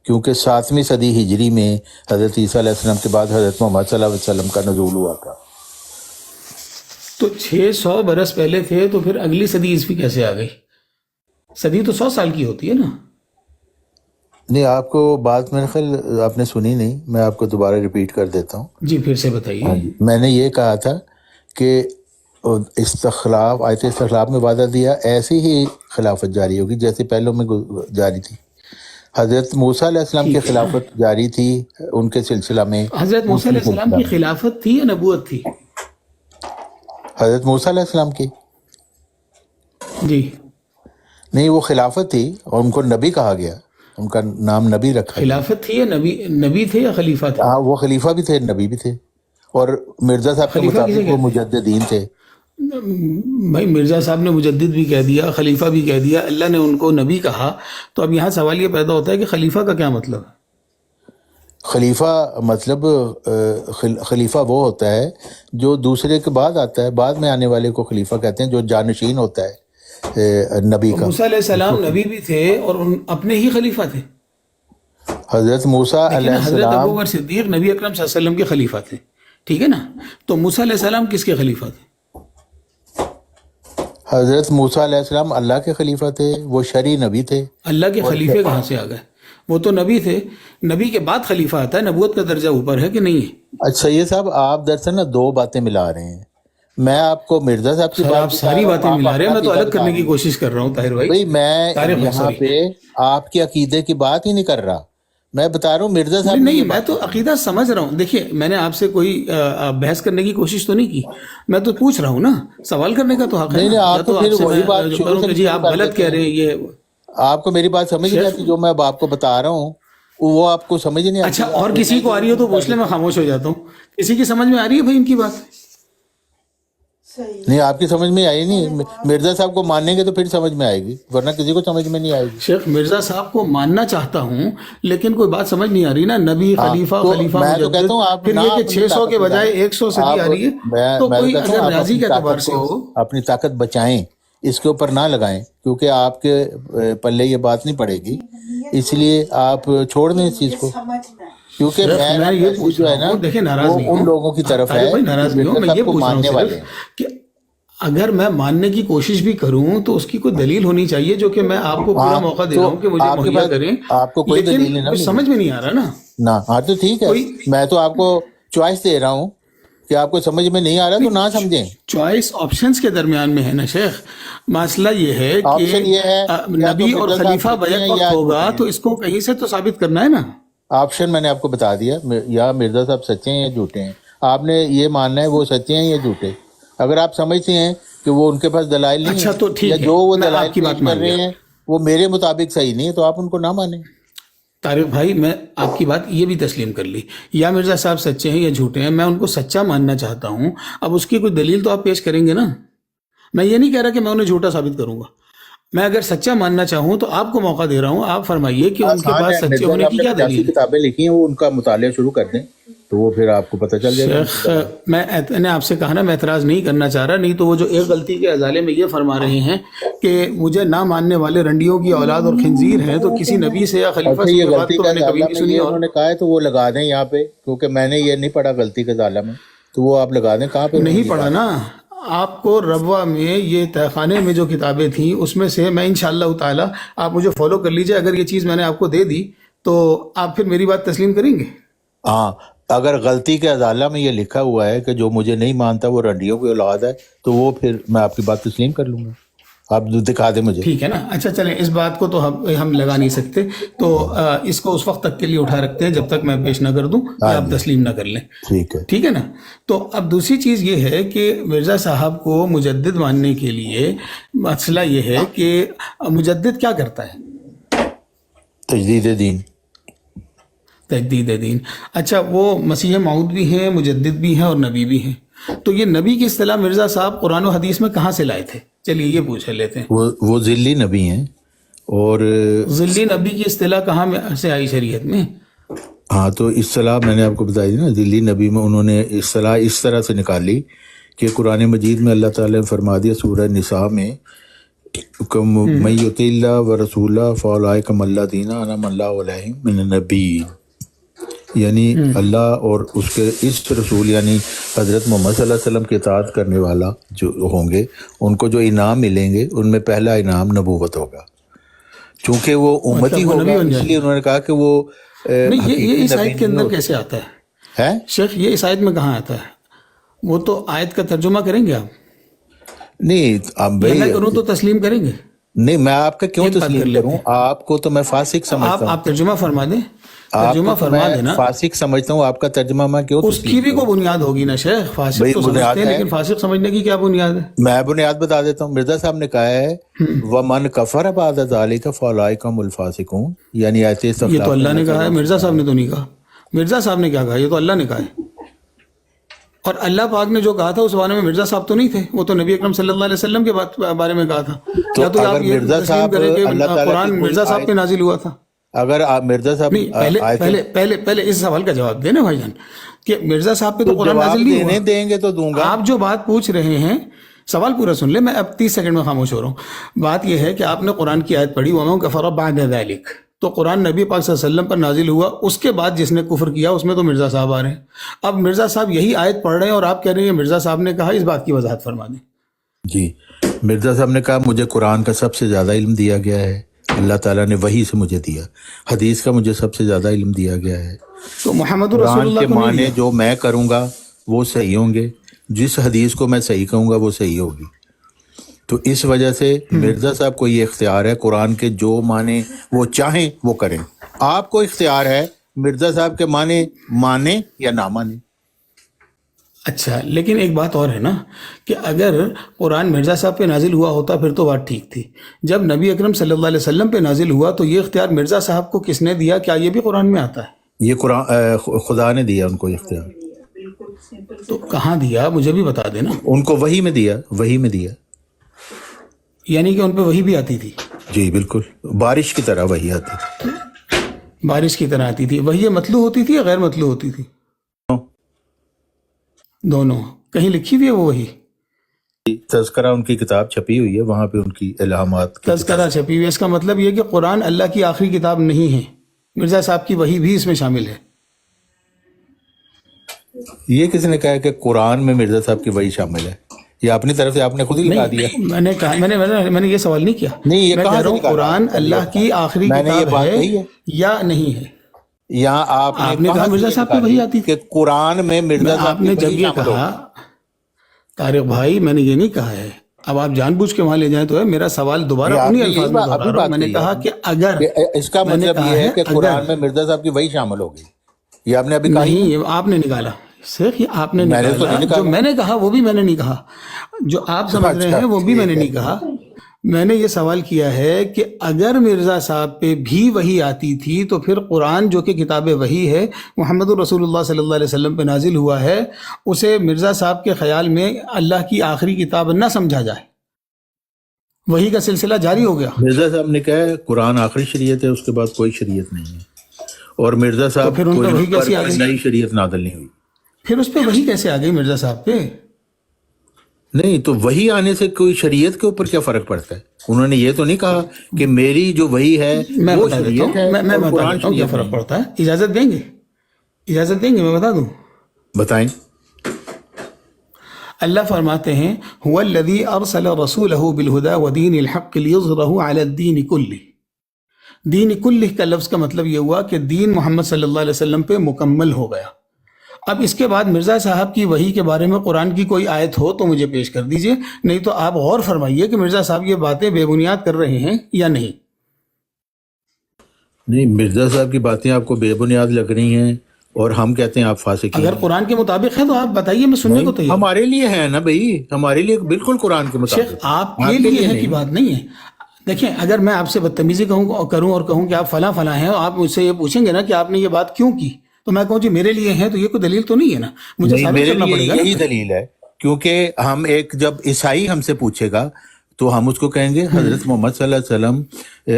Speaker 4: کیونکہ 7ویں صدی ہجری میں حضرت عیسیٰ علیہ السلام کے بعد حضرت محمد صلی اللہ علیہ وسلم کا نزول ہوا تھا۔
Speaker 7: تو 600 برس پہلے تھے، تو پھر اگلی صدی عیسوی کیسے آ گئی؟ صدی تو 100 سال کی ہوتی ہے نا۔
Speaker 4: نہیں، آپ کو بات میرے خیال آپ نے سنی نہیں، میں آپ کو دوبارہ ریپیٹ کر دیتا ہوں۔
Speaker 7: جی پھر سے بتائیے۔
Speaker 4: میں نے یہ کہا تھا کہ استخلاف، آیت استخلاف میں وعدہ دیا ایسی ہی خلافت جاری ہوگی جیسے پہلوں میں جاری تھی۔ حضرت موسیٰ علیہ السلام کی خلافت جاری تھی ان کے سلسلہ میں۔
Speaker 7: حضرت موسیٰ علیہ السلام کی خلافت تھی یا نبوت تھی؟
Speaker 4: حضرت موسیٰ علیہ السلام کی
Speaker 7: جی
Speaker 4: نہیں، وہ خلافت تھی اور ان کو نبی کہا گیا، ان کا نام نبی رکھا گیا۔
Speaker 7: خلافت تھی یا نبی تھے یا خلیفہ تھے؟
Speaker 4: ہاں، وہ خلیفہ بھی تھے، نبی بھی تھے، اور مرزا صاحب کے
Speaker 7: خلیفہ کسے
Speaker 4: مطابق وہ
Speaker 7: کہتے ہیں؟
Speaker 4: مجددین تھے۔
Speaker 7: بھائی مرزا صاحب نے مجدد بھی کہہ دیا، خلیفہ بھی کہہ دیا، اللہ نے ان کو نبی کہا، تو اب یہاں سوال یہ پیدا ہوتا ہے کہ خلیفہ کا کیا مطلب ہے؟
Speaker 4: خلیفہ مطلب خلیفہ وہ ہوتا ہے جو دوسرے کے بعد آتا ہے، بعد میں آنے والے کو خلیفہ کہتے ہیں، جو جانشین ہوتا ہے نبی کا۔
Speaker 7: موسیٰ علیہ السلام نبی بھی تھے اور اپنے ہی خلیفہ تھے،
Speaker 4: حضرت موسیٰ علیہ
Speaker 7: حضرت
Speaker 4: السلام
Speaker 7: ابوبکر صدیق نبی اکرم صلی اللہ علیہ وسلم کے خلیفہ تھے، ٹھیک ہے نا؟ تو موسیٰ علیہ السلام کس کے خلیفہ تھے؟
Speaker 4: حضرت موسیٰ علیہ السلام اللہ کے خلیفہ تھے، وہ شرعی نبی تھے۔
Speaker 7: اللہ کے خلیفے کہاں سے آ گئے؟ وہ تو نبی تھے، نبی کے بعد خلیفہ آتا ہے، نبوت کا درجہ اوپر ہے کہ نہیں ہے؟
Speaker 4: اچھا سید صاحب، آپ دراصل نا دو باتیں ملا رہے ہیں۔ میں آپ کو مرزا صاحب کی
Speaker 7: سر
Speaker 4: بات
Speaker 7: آپ ساری باتیں ملا رہے ہیں، میں تو الگ کرنے کی کوشش کر رہا ہوں طاہر بھائی۔
Speaker 4: بھائی میں
Speaker 7: طارق
Speaker 4: یہاں
Speaker 7: سوری۔
Speaker 4: پہ آپ کے عقیدے کی بات ہی نہیں کر رہا، میں بتا رہا ہوں مرزا صاحب نے
Speaker 7: نہیں
Speaker 4: یہ
Speaker 7: میں تو عقیدہ سمجھ رہا ہوں، دیکھیے میں نے آپ سے کوئی بحث کرنے کی کوشش تو نہیں کی، میں تو پوچھ رہا ہوں نا، سوال کرنے کا تو حق ہے
Speaker 4: نہیں،
Speaker 7: نا۔
Speaker 4: آپ
Speaker 7: یا
Speaker 4: تو
Speaker 7: تو
Speaker 4: پھر
Speaker 7: آپ سے
Speaker 4: وہی
Speaker 7: میں
Speaker 4: بات
Speaker 7: جو
Speaker 4: شروع
Speaker 7: کروں
Speaker 4: سے
Speaker 7: کہ جی آپ
Speaker 4: کر
Speaker 7: غلط
Speaker 4: دیتے
Speaker 7: کہہ رہے ہیں، یہ
Speaker 4: آپ کو میری بات سمجھ نہیں آتی، جو میں آپ کو بتا رہا ہوں وہ آپ کو سمجھ نہیں آتی۔
Speaker 7: اچھا اور کسی کو آ رہی ہو تو پوچھ لیں، میں خاموش ہو جاتا ہوں۔ کسی کی سمجھ میں آ رہی ہے بھائی ان کی بات؟
Speaker 4: نہیں، آپ کی سمجھ میں آئی نہیں، مرزا صاحب کو مانیں گے تو پھر سمجھ میں آئے گی، ورنہ کسی کو سمجھ میں نہیں آئے گی۔
Speaker 7: شیخ مرزا صاحب کو ماننا چاہتا ہوں لیکن کوئی بات سمجھ نہیں آ رہی نا، نبی خلیفہ
Speaker 4: تو
Speaker 7: خلیفہ
Speaker 4: میں تو
Speaker 7: مجدد،
Speaker 4: کہتا ہوں آپ
Speaker 7: پھر
Speaker 4: نہ
Speaker 7: یہ کہ
Speaker 4: اپنی
Speaker 7: 600 کے
Speaker 4: طاقت
Speaker 7: بجائے
Speaker 4: بتائیں۔
Speaker 7: 100 صدی آ رہی ہے، تو
Speaker 4: میں
Speaker 7: کوئی
Speaker 4: کہتا ہوں
Speaker 7: اگر
Speaker 4: آپ
Speaker 7: ریاضی
Speaker 4: اپنی
Speaker 7: کے اعتبار
Speaker 4: طاقت
Speaker 7: سے ہو،
Speaker 4: اپنی طاقت بچائیں، اس کے اوپر نہ لگائیں، کیونکہ آپ کے پلے یہ بات نہیں پڑے گی، اس لیے آپ چھوڑ دیں اس چیز کو، کیونکہ
Speaker 7: میں یہ پوچھ
Speaker 4: جو
Speaker 7: رہا
Speaker 4: ہے نا
Speaker 7: ہوں، دیکھیں ناراض
Speaker 4: وہ
Speaker 7: نہیں
Speaker 4: ان
Speaker 7: ہوں
Speaker 4: لوگوں کی طرف ہے
Speaker 7: طارق بھائی، ناراض نہیں ہوں، میں یہ پوچھ رہا ہوں
Speaker 4: والے
Speaker 7: صرف کہ اگر میں ماننے کی کوشش بھی کروں تو اس کی کوئی دلیل ہونی چاہیے، جو کہ میں آپ کو پورا موقع دے رہا ہوں کہ مجھے مہیا کریں،
Speaker 4: آپ کو کوئی دلیل نہیں
Speaker 7: لیکن سمجھ میں نہیں آ رہا نا۔
Speaker 4: نہ، ہاں تو ٹھیک ہے، میں تو آپ کو چوائس دے رہا ہوں کہ آپ کو سمجھ میں نہیں آ رہا تو نہ سمجھیں۔
Speaker 7: چوائس آپشنز کے درمیان میں ہے نا شیخ، مسئلہ یہ ہے
Speaker 4: آپشن یہ ہے
Speaker 7: کہ نبی اور خلیفہ بیک وقت ہوگا تو اس کو کہیں سے تو ثابت کرنا ہے نا۔
Speaker 4: آپشن میں نے آپ کو بتا دیا، یا مرزا صاحب سچے ہیں یا جھوٹے ہیں، آپ نے یہ ماننا ہے وہ سچے ہیں یا جھوٹے۔ اگر آپ سمجھتے ہیں کہ وہ ان کے پاس دلائل نہیں
Speaker 7: اچھا تو ٹھیک
Speaker 4: یا
Speaker 7: ہے،
Speaker 4: جو وہ
Speaker 7: میں
Speaker 4: دلائل
Speaker 7: آپ کی بات
Speaker 4: پیش کر
Speaker 7: مان
Speaker 4: رہے
Speaker 7: لیا۔
Speaker 4: ہیں وہ میرے مطابق صحیح نہیں ہے تو آپ ان کو نہ مانیں۔
Speaker 7: طارق بھائی میں آپ کی بات یہ بھی تسلیم کر لی، یا مرزا صاحب سچے ہیں یا جھوٹے ہیں، میں ان کو سچا ماننا چاہتا ہوں، اب اس کی کوئی دلیل تو آپ پیش کریں گے نا۔ میں یہ نہیں کہہ رہا کہ میں انہیں جھوٹا ثابت کروں گا، میں اگر سچا ماننا چاہوں تو آپ کو موقع دے رہا ہوں، آپ فرمائیے کہ ان کے پاس سچے ہونے کی کیا دلیل ہے۔
Speaker 4: کتابیں لکھی ہیں وہ ان کا مطالعہ شروع کر دیں، تو وہ پھر آپ کو پتہ چل جائے گا۔
Speaker 7: شیخ میں آپ سے کہا نا میں اعتراض نہیں کرنا چاہ رہا، نہیں تو وہ جو ایک غلطی کے ازالے میں یہ فرما رہے ہیں کہ مجھے نہ ماننے والے رنڈیوں کی اولاد اور خنزیر ہیں، تو کسی نبی سے یا خلیفہ سے
Speaker 4: یہ
Speaker 7: یہ بات
Speaker 4: غلطی
Speaker 7: تو
Speaker 4: کا
Speaker 7: میں نے کبھی نہیں سنی۔
Speaker 4: انہوں نے کہا ہے تو وہ لگا دیں یہاں پہ، کیونکہ میں نے یہ نہیں پڑھا غلطی کا ازالہ میں، تو وہ آپ لگا دیں کہاں پہ
Speaker 7: نہیں پڑھا نا آپ کو، ربوہ میں یہ تہخانے میں جو کتابیں تھیں اس میں سے میں انشاءاللہ تعالی، آپ مجھے فالو کر لیجئے، اگر یہ چیز میں نے آپ کو دے دی تو آپ پھر میری بات تسلیم کریں گے؟
Speaker 4: ہاں، اگر غلطی کے ازالہ میں یہ لکھا ہوا ہے کہ جو مجھے نہیں مانتا وہ رنڈیوں کی اولاد ہے، تو وہ پھر میں آپ کی بات تسلیم کر لوں گا، آپ دکھا دیں مجھے۔
Speaker 7: ٹھیک ہے نا، اچھا چلیں اس بات کو تو ہم لگا نہیں سکتے، تو اس کو اس وقت تک کے لیے اٹھا رکھتے ہیں جب تک میں پیش نہ کر دوں یا آپ تسلیم نہ کر لیں، ٹھیک ہے نا۔ تو اب دوسری چیز یہ ہے کہ مرزا صاحب کو مجدد ماننے کے لیے مسئلہ یہ ہے کہ مجدد کیا کرتا ہے؟
Speaker 4: تجدید دین۔
Speaker 7: تجدید دین، اچھا وہ مسیح موعود بھی ہیں، مجدد بھی ہیں اور نبی بھی ہیں، تو یہ نبی کی اصطلاح مرزا صاحب قرآن و حدیث میں کہاں سے لائے تھے؟ چلیے یہ پوچھ لیتے ہیں۔
Speaker 4: وہ ذلی نبی ہیں، اور
Speaker 7: ذلی نبی کی اصطلاح کہاں سے آئی شریعت میں؟
Speaker 4: ہاں تو اصطلاح میں نے آپ کو بتائی نا، ذلی نبی میں انہوں نے اصطلاح اس طرح سے نکالی کہ قرآن مجید میں اللہ تعالیٰ نے فرما دیا سورہ نساء میں من یطع اللہ و رسولہ فاولئک مع الذین انعم اللہ علیہم من النبیین، یعنی اللہ اور اس کے اس رسول یعنی حضرت محمد صلی اللہ علیہ وسلم کی اطاعت کرنے والا جو ہوں گے ان کو جو انعام ملیں گے ان میں پہلا انعام نبوت ہوگا، چونکہ وہ امتی ہوگا، اس لیے انہوں نے کہا کہ وہ
Speaker 7: یہ اس آیت کے اندر کیسے آتا
Speaker 4: ہے؟
Speaker 7: شیخ یہ اس آیت میں کہاں آتا ہے؟ وہ تو آیت کا ترجمہ کریں گے آپ؟
Speaker 4: نہیں
Speaker 7: میں کروں تو تسلیم کریں گے؟
Speaker 4: نہیں، میں آپ کا کیوں تسلیم کروں؟ آپ کو تو میں فاسق سمجھتا ہوں۔
Speaker 7: آپ ترجمہ فرما دیں، ترجمہ فرما دینا۔
Speaker 4: فاسق سمجھتا ہوں، آپ کا ترجمہ میں کیوں؟
Speaker 7: اس کی بھی کوئی بنیاد ہوگی نا شیخ، فاسق تو سمجھتے ہیں لیکن فاسق سمجھنے کی کیا بنیاد ہے؟
Speaker 4: میں بنیاد بتا دیتا ہوں۔ مرزا صاحب نے کہا ہے وَمَنْ كَفَرَ بَعْدَ ذَلِكَ فَأُولَئِكَ هُمُ الْفَاسِقُونَ، یعنی آیت
Speaker 7: یہ تو اللہ نے کہا ہے، مرزا صاحب نے تو نہیں کہا۔ مرزا صاحب نے کیا کہا؟ یہ تو اللہ نے کہا ہے، اور اللہ پاک نے جو کہا تھا اس بارے میں مرزا صاحب تو نہیں تھے، وہ تو نبی اکرم صلی اللہ علیہ وسلم کے بارے میں کہا تھا۔ یا تو آپ یہ تسلیم کریں کہ قرآن مرزا صاحب پہ نازل ہوا تھا؟
Speaker 4: اگر آپ مرزا صاحب
Speaker 7: پہلے اس سوال کا جواب دیں نا بھائی جان، کہ مرزا صاحب پہ تو قرآن نازل نہیں ہوا۔
Speaker 4: دیں گے تو دوں گا۔
Speaker 7: آپ جو بات پوچھ رہے ہیں، سوال پورا سن لیں، میں اب 30 سیکنڈ میں خاموش ہو رہا ہوں۔ بات یہ ہے کہ آپ نے قرآن کی آیت پڑھی وَمَنْ كَفَرَ بَعْدَ ذَلِكَ، تو قرآن نبی پاک صلی اللہ علیہ وسلم پر نازل ہوا، اس کے بعد جس نے کفر کیا اس میں تو مرزا صاحب آ رہے ہیں۔ اب مرزا صاحب یہی آیت پڑھ رہے ہیں اور آپ کہہ رہے ہیں مرزا صاحب نے کہا، اس بات کی وضاحت فرما دیں۔
Speaker 4: جی، مرزا صاحب نے کہا مجھے قرآن کا سب سے زیادہ علم دیا گیا ہے، اللہ تعالیٰ نے وحی سے مجھے دیا، حدیث کا مجھے سب سے زیادہ علم دیا گیا ہے،
Speaker 7: تو محمد رسول
Speaker 4: قرآن
Speaker 7: اللہ
Speaker 4: کے
Speaker 7: کو نہیں
Speaker 4: معنی
Speaker 7: دیا؟
Speaker 4: جو میں کروں گا وہ صحیح ہوں گے، جس حدیث کو میں صحیح کہوں گا وہ صحیح ہوگی۔ تو اس وجہ سے مرزا صاحب کو یہ اختیار ہے قرآن کے جو معنی وہ چاہیں وہ کریں، آپ کو اختیار ہے مرزا صاحب کے معنی مانیں یا نہ مانیں۔
Speaker 7: اچھا، لیکن ایک بات اور ہے نا کہ اگر قرآن مرزا صاحب پہ نازل ہوا ہوتا پھر تو بات ٹھیک تھی، جب نبی اکرم صلی اللہ علیہ وسلم پہ نازل ہوا تو یہ اختیار مرزا صاحب کو کس نے دیا؟ کیا یہ بھی قرآن میں آتا ہے؟
Speaker 4: یہ قرآن خدا نے دیا ان کو اختیار۔
Speaker 7: تو کہاں دیا مجھے بھی بتا دینا۔
Speaker 4: ان کو وحی میں دیا، وحی میں دیا،
Speaker 7: یعنی کہ ان پہ وحی بھی آتی تھی؟
Speaker 4: جی بالکل، بارش کی طرح وحی آتی تھی،
Speaker 7: بارش کی طرح آتی تھی۔ وحی مطلوع ہوتی تھی یا غیر مطلوع ہوتی تھی؟ دونوں۔ کہیں لکھی ہوئی ہے وہ وحی؟
Speaker 4: تذکرہ ان کی کتاب چھپی ہوئی ہے، وہاں پہ ان کی الہامات کی
Speaker 7: تذکرہ چھپی ہوئی ہے، اس کا مطلب یہ کہ قرآن اللہ کی آخری کتاب نہیں ہے، مرزا صاحب کی وحی بھی اس میں شامل ہے۔
Speaker 4: یہ کس نے کہا کہ قرآن میں مرزا صاحب کی وحی شامل ہے؟ یہ اپنی طرف سے آپ نے خود ہی لگا دیا۔
Speaker 7: میں نے کہا، میں نے یہ سوال نہیں کیا،
Speaker 4: نہیں، یہ
Speaker 7: میں
Speaker 4: کہاں
Speaker 7: کہہ
Speaker 4: سے
Speaker 7: رہا ہوں
Speaker 4: نکالا؟
Speaker 7: قرآن اللہ کی آخری
Speaker 4: میں نے یہ
Speaker 7: کتاب
Speaker 4: بات کہی
Speaker 7: ہے
Speaker 4: ہے
Speaker 7: یا نہیں ہے؟
Speaker 4: یہاں آپ
Speaker 7: نے کہا مرزا صاحب پہ وحی آتی تھی
Speaker 4: کہ قرآن میں مرزا
Speaker 7: آپ
Speaker 4: صاحب
Speaker 7: نے
Speaker 4: کی
Speaker 7: جب
Speaker 4: وحی
Speaker 7: یہ
Speaker 4: شامل
Speaker 7: کہا، طارق بھائی میں نے یہ نہیں کہا ہے، اب آپ جان بوجھ کے وہاں لے جائیں تو ہے، میرا سوال دوبارہ انہی الفاظ میں دہرا رہا ہوں۔ میں نے کہا کہ اگر،
Speaker 4: اس کا مطلب یہ ہے کہ قرآن میں مرزا صاحب کی وحی شامل ہوگی، یہ آپ نے ابھی کہا
Speaker 7: نہیں، یہ آپ نے نکالا شیخ، یہ آپ نے نکالا، جو میں نے کہا وہ بھی میں نے نہیں کہا، جو آپ سمجھ رہے ہیں وہ بھی میں نے نہیں کہا۔ میں نے یہ سوال کیا ہے کہ اگر مرزا صاحب پہ بھی وحی آتی تھی تو پھر قرآن جو کہ کتاب وحی ہے، محمد رسول اللہ صلی اللہ علیہ وسلم پہ نازل ہوا ہے، اسے مرزا صاحب کے خیال میں اللہ کی آخری کتاب نہ سمجھا جائے، وحی کا سلسلہ جاری ہو گیا۔
Speaker 4: مرزا صاحب نے کہا قرآن آخری شریعت ہے، اس کے بعد کوئی شریعت نہیں ہے، اور مرزا صاحب
Speaker 7: پھر ان
Speaker 4: کوئی
Speaker 7: پہ وہی
Speaker 4: پر
Speaker 7: کیسی آ گئی؟
Speaker 4: نئی شریعت نازل نہیں ہوئی.
Speaker 7: پھر اس پہ وہی کیسے آ گئی مرزا صاحب پہ؟
Speaker 4: نہیں تو وہی آنے سے کوئی شریعت کے اوپر کیا فرق پڑتا ہے؟ انہوں نے یہ تو نہیں کہا کہ میری جو وہی ہے
Speaker 7: میں
Speaker 4: وہ
Speaker 7: بتا دیتا
Speaker 4: شریعت ہے
Speaker 7: ہوں، میں
Speaker 4: اور
Speaker 7: بتا
Speaker 4: قرآن
Speaker 7: دیتا ہوں کیا
Speaker 4: شریعت
Speaker 7: فرق
Speaker 4: نہیں.
Speaker 7: پڑتا ہے. اجازت دیں گے؟ اجازت دیں گے میں بتا دوں.
Speaker 4: بتائیں.
Speaker 7: اللہ فرماتے ہیں هو الذی ارسل رسولہ بالہدی ودین الحق لیظہرہ علی الدین کلہ. دین کلہ کا لفظ کا مطلب یہ ہوا کہ دین محمد صلی اللہ علیہ وسلم پہ مکمل ہو گیا. اب اس کے بعد مرزا صاحب کی وحی کے بارے میں قرآن کی کوئی آیت ہو تو مجھے پیش کر دیجئے، نہیں تو آپ غور فرمائیے کہ مرزا صاحب یہ باتیں بے بنیاد کر رہے ہیں یا نہیں.
Speaker 4: نہیں، مرزا صاحب کی باتیں آپ کو بے بنیاد لگ رہی ہیں اور ہم کہتے ہیں آپ فاسقین
Speaker 7: اگر
Speaker 4: ہیں.
Speaker 7: قرآن کے مطابق ہے تو آپ بتائیے، میں سننے کو تیار ہوں.
Speaker 4: ہمارے لیے ہے نا بھائی، ہمارے لیے بالکل قرآن کے
Speaker 7: شیخ
Speaker 4: مطابق.
Speaker 7: آپ کے لیے ہے کی بات نہیں ہے. دیکھیں اگر میں آپ سے بدتمیزی کروں اور کہوں کہ آپ فلاں فلاں ہیں، اور آپ مجھ سے یہ پوچھیں گے نا کہ آپ نے یہ بات کیوں کی، تو میں کہوں جی میرے لیے ہیں، تو یہ کوئی دلیل تو نہیں ہے نا، مجھے
Speaker 4: نہیں،
Speaker 7: ثابت
Speaker 4: میرے
Speaker 7: کرنا
Speaker 4: لیے
Speaker 7: پڑے گا.
Speaker 4: یہی دلیل ہے، کیونکہ ہم جب عیسائی ہم سے پوچھے گا تو ہم اس کو کہیں گے حضرت محمد صلی اللہ علیہ وسلم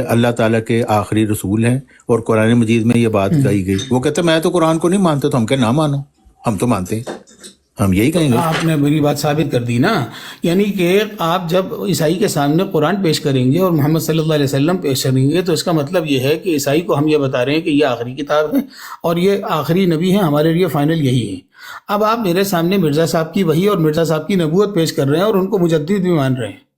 Speaker 4: اللہ تعالیٰ کے آخری رسول ہیں اور قرآن مجید میں یہ بات کہی گئی. وہ کہتے ہیں میں تو قرآن کو نہیں مانتا، تو ہم کہ نہ مانو، ہم تو مانتے ہیں. ہم یہی کہیں گے.
Speaker 7: آپ نے میری بات ثابت کر دی نا. یعنی کہ آپ جب عیسائی کے سامنے قرآن پیش کریں گے اور محمد صلی اللہ علیہ وسلم پیش کریں گے تو اس کا مطلب یہ ہے کہ عیسائی کو ہم یہ بتا رہے ہیں کہ یہ آخری کتاب ہے اور یہ آخری نبی ہے، ہمارے لیے فائنل یہی ہے. اب آپ میرے سامنے مرزا صاحب کی وحی اور مرزا صاحب کی نبوت پیش کر رہے ہیں اور ان کو مجدد بھی مان رہے ہیں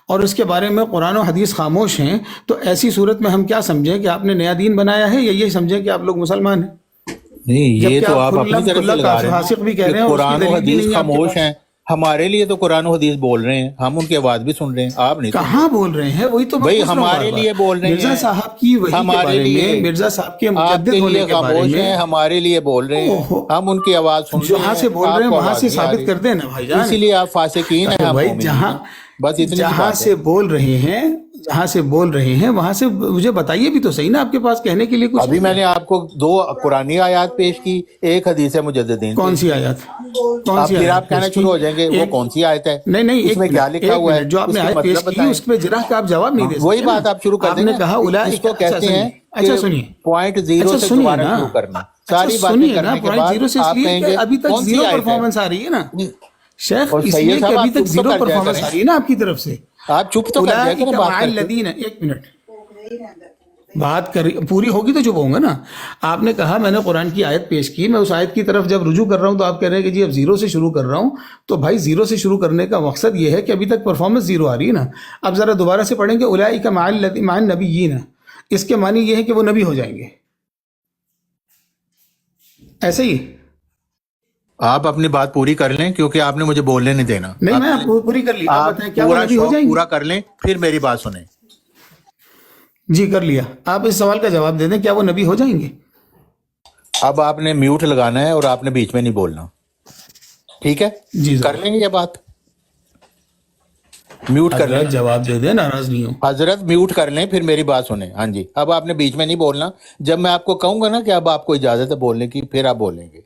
Speaker 7: اور اس کے بارے میں قرآن و حدیث خاموش ہیں. تو ایسی صورت میں ہم کیا سمجھیں کہ آپ نے نیا دین بنایا ہے یا یہ سمجھیں کہ آپ لوگ مسلمان ہیں؟
Speaker 4: نہیں، یہ
Speaker 7: جبکہ
Speaker 4: تو
Speaker 7: آپ
Speaker 4: آپ اپنی طرف سے لگا رہے
Speaker 7: فاسق بھی کہہ
Speaker 4: ہیں
Speaker 7: رہے
Speaker 4: کہ
Speaker 7: ہیں اور اس کی
Speaker 4: قرآن و
Speaker 7: دلیل بھی
Speaker 4: حدیث
Speaker 7: نہیں ہے آپ کے
Speaker 4: خاموش
Speaker 7: پاس.
Speaker 4: ہیں. ہمارے لیے تو قرآن و حدیث بول رہے ہیں، ہم ان کی آواز بھی سن رہے ہیں، آپ نہیں.
Speaker 7: کہاں بول رہے ہیں؟ وہی تو
Speaker 4: بھائی ہمارے لیے بول رہے ہیں،
Speaker 7: مرزا صاحب کی وحی کے
Speaker 4: ہمارے
Speaker 7: بارے
Speaker 4: لیے،
Speaker 7: میں، مرزا صاحب کے
Speaker 4: آپ
Speaker 7: مجدد
Speaker 4: کے
Speaker 7: ہونے
Speaker 4: لیے
Speaker 7: کے بارے
Speaker 4: خاموش
Speaker 7: میں
Speaker 4: ہیں، ہمارے لیے بول رہے ہیں، ہم ان کی آواز سن رہے ہیں.
Speaker 7: جہاں سے بول رہے ہیں
Speaker 4: آپ کو
Speaker 7: وہاں
Speaker 4: آواز
Speaker 7: سے
Speaker 4: نہیں آ
Speaker 7: ثابت
Speaker 4: رہی.
Speaker 7: کر دیں نا بھائی جان.
Speaker 4: اسی لیے آپ فاسقین ہیں، ہم
Speaker 7: بھائی
Speaker 4: مومنین
Speaker 7: جہاں
Speaker 4: ہیں. بس اتنی سی
Speaker 7: جہاں
Speaker 4: بات
Speaker 7: سے
Speaker 4: ہے.
Speaker 7: بول رہے ہیں، جہاں سے بول رہے ہیں وہاں سے مجھے بتائیے بھی تو صحیح نا. آپ کے پاس کہنے کے لیے کچھ
Speaker 4: ابھی میں نے آپ کو 2 قرآنی آیات پیش کی، ایک حدیث مجددین
Speaker 7: کون
Speaker 4: پیش
Speaker 7: سی
Speaker 4: کی.
Speaker 7: آیات؟ کون
Speaker 4: اب
Speaker 7: سی
Speaker 4: پھر
Speaker 7: آیات
Speaker 4: آپ کہنا
Speaker 7: پیش کی؟
Speaker 4: شروع ہو جائیں گے وہ کون سی آیت ہے،
Speaker 7: نہیں
Speaker 4: اس میں کیا لکھا ہوا ہے،
Speaker 7: جو آپ
Speaker 4: اس
Speaker 7: نے
Speaker 4: کا
Speaker 7: آیت پیش
Speaker 4: مطلب
Speaker 7: کی
Speaker 4: بتائیں.
Speaker 7: اس پہ ذرا کا آپ جواب نہیں دے سکتے
Speaker 4: وہی
Speaker 7: نا.
Speaker 4: بات آپ شروع کر
Speaker 7: آپ
Speaker 4: دیں
Speaker 7: نے
Speaker 4: گے.
Speaker 7: کہا
Speaker 4: اس کو کہتے ہیں
Speaker 7: اچھا
Speaker 4: کہ
Speaker 7: سنیے،
Speaker 4: پوائنٹ زیرو سے
Speaker 7: سنیے
Speaker 4: دوبارہ
Speaker 7: نا،
Speaker 4: شروع کرنا.
Speaker 7: اچھا
Speaker 4: ساری باتیں
Speaker 7: سنیے نا.
Speaker 4: کرنے کے
Speaker 7: پوائنٹ
Speaker 4: بعد
Speaker 7: زیرو سے اس
Speaker 4: آپ
Speaker 7: لیے
Speaker 4: کہیں
Speaker 7: کہ
Speaker 4: گے
Speaker 7: ابھی تک
Speaker 4: کون سی
Speaker 7: زیرو
Speaker 4: آیت ہے.
Speaker 7: پرفارمنس آ رہی ہے نا شیخ،
Speaker 4: اور
Speaker 7: اس
Speaker 4: سید
Speaker 7: لیے کہ
Speaker 4: صاحب
Speaker 7: ابھی
Speaker 4: آپ
Speaker 7: تک
Speaker 4: چپ تو
Speaker 7: زیرو
Speaker 4: کر جایا
Speaker 7: پرفارمنس
Speaker 4: کریں.
Speaker 7: آ رہی ہے نا آپ کی طرف سے.
Speaker 4: آپ چپ تو کر جائے
Speaker 7: اولئک
Speaker 4: کریں بات
Speaker 7: مع
Speaker 4: کرتے.
Speaker 7: الذین، ایک منٹ بات کر پوری ہوگی تو چپ ہوں گا نا. آپ نے کہا میں نے قرآن کی آیت پیش کی، میں اس آیت کی طرف جب رجوع کر رہا ہوں تو آپ کہہ رہے ہیں کہ جی اب زیرو سے شروع کر رہا ہوں. تو بھائی زیرو سے شروع کرنے کا مقصد یہ ہے کہ ابھی تک پرفارمنس زیرو آ رہی ہے نا. اب ذرا دوبارہ سے پڑھیں گے اولئک مع النبیین، اس کے معنی یہ ہے کہ وہ نبی ہو جائیں گے، ایسے ہی.
Speaker 4: آپ اپنی بات پوری کر لیں کیونکہ آپ نے مجھے بولنے نہیں دینا.
Speaker 7: نہیں میں پوری کر لی. آپ
Speaker 4: آپ
Speaker 7: بتائیں کیا وہ
Speaker 4: پورا
Speaker 7: نبی ہو
Speaker 4: شوق
Speaker 7: جائیں گے؟
Speaker 4: پورا کر لیں پھر میری بات سنیں.
Speaker 7: جی کر لیا. آپ اس سوال کا جواب دے دیں، کیا وہ نبی ہو جائیں گے؟
Speaker 4: اب آپ نے میوٹ لگانا ہے اور آپ نے بیچ میں نہیں بولنا، ٹھیک ہے؟
Speaker 7: جی
Speaker 4: کر لیں گے یہ بات، میوٹ کر لیں.
Speaker 7: حضرت جواب دے دیں، ناراض نہیں ہوں.
Speaker 4: حضرت میوٹ کر لیں پھر میری بات سنیں. ہاں جی، اب آپ نے بیچ میں نہیں بولنا. جب میں آپ کو کہوں گا نا کہ اب آپ کو اجازت ہے بولنے کی، پھر آپ بولیں گے.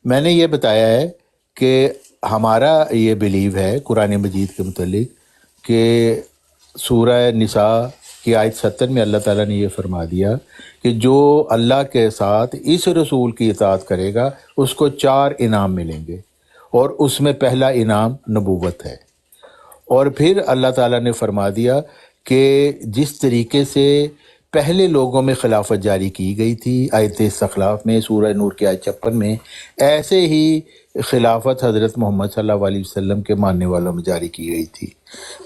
Speaker 4: میں نے یہ بتایا ہے کہ ہمارا یہ بلیو ہے قرآن مجید کے متعلق کہ سورہ نساء کی آیت 70 میں اللہ تعالیٰ نے یہ فرما دیا کہ جو اللہ کے ساتھ اس رسول کی اطاعت کرے گا اس کو 4 انعام ملیں گے، اور اس میں پہلا انعام نبوت ہے. اور پھر اللہ تعالیٰ نے فرما دیا کہ جس طریقے سے پہلے لوگوں میں خلافت جاری کی گئی تھی آیت استخلاف میں سورہ نور کی آیت 56 میں، ایسے ہی خلافت حضرت محمد صلی اللہ علیہ وسلم کے ماننے والوں میں جاری کی گئی تھی.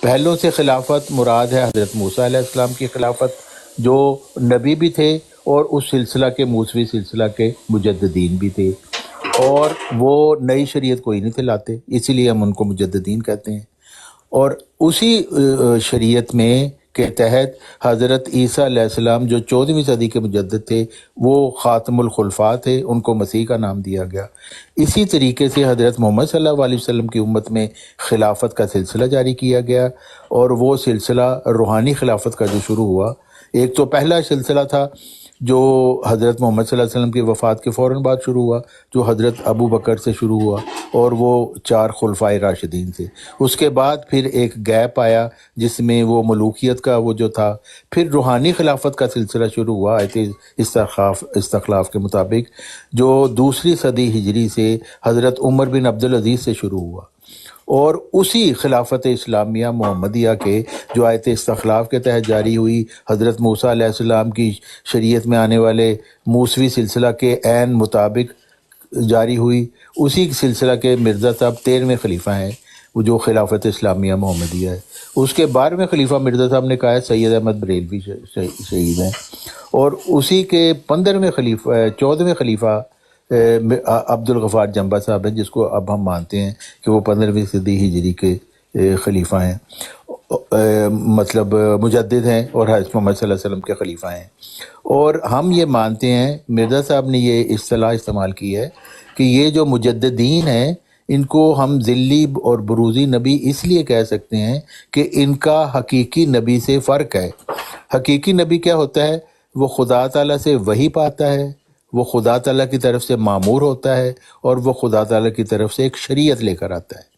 Speaker 4: پہلوں سے خلافت مراد ہے حضرت موسیٰ علیہ السلام کی خلافت، جو نبی بھی تھے اور اس سلسلہ کے موسوی سلسلہ کے مجددین بھی تھے، اور وہ نئی شریعت کوئی نہیں تھے لاتے، اسی لیے ہم ان کو مجددین کہتے ہیں. اور اسی شریعت میں کے تحت حضرت عیسیٰ علیہ السلام جو 14ویں صدی کے مجدد تھے وہ خاتم الخلفاء تھے، ان کو مسیح کا نام دیا گیا. اسی طریقے سے حضرت محمد صلی اللہ علیہ وسلم کی امت میں خلافت کا سلسلہ جاری کیا گیا، اور وہ سلسلہ روحانی خلافت کا جو شروع ہوا. ایک تو پہلا سلسلہ تھا جو حضرت محمد صلی اللہ علیہ وسلم کی وفات کے فوراً بعد شروع ہوا، جو حضرت ابو بکر سے شروع ہوا اور وہ 4 خلفائے راشدین سے. اس کے بعد پھر ایک گیپ آیا جس میں وہ ملوکیت کا وہ جو تھا، پھر روحانی خلافت کا سلسلہ شروع ہوا آیت استخلاف کے مطابق، جو 2 صدی ہجری سے حضرت عمر بن عبدالعزیز سے شروع ہوا، اور اسی خلافت اسلامیہ محمدیہ کے جو آیت استخلاف کے تحت جاری ہوئی، حضرت موسیٰ علیہ السلام کی شریعت میں آنے والے موسوی سلسلہ کے عین مطابق جاری ہوئی، اسی سلسلہ کے مرزا صاحب 13ویں خلیفہ ہیں، وہ جو خلافت اسلامیہ محمدیہ ہے. اس کے 12ویں خلیفہ مرزا صاحب نے کہا ہے سید احمد بریلوی شہید ہیں، اور اسی کے 14ویں خلیفہ عبد الغفار جنبہ صاحب ہیں، جس کو اب ہم مانتے ہیں کہ وہ 15ویں صدی ہجری کے خلیفہ ہیں، مطلب مجدد ہیں اور حضرت محمد صلی اللہ علیہ وسلم کے خلیفہ ہیں. اور ہم یہ مانتے ہیں، مرزا صاحب نے یہ اصطلاح استعمال کی ہے کہ یہ جو مجددین ہیں ان کو ہم ذلی اور بروزی نبی اس لیے کہہ سکتے ہیں کہ ان کا حقیقی نبی سے فرق ہے. حقیقی نبی کیا ہوتا ہے؟ وہ خدا تعالیٰ سے وحی پاتا ہے، وہ خدا تعالیٰ کی طرف سے مامور ہوتا ہے، اور وہ خدا تعالیٰ کی طرف سے ایک شریعت لے کر آتا ہے.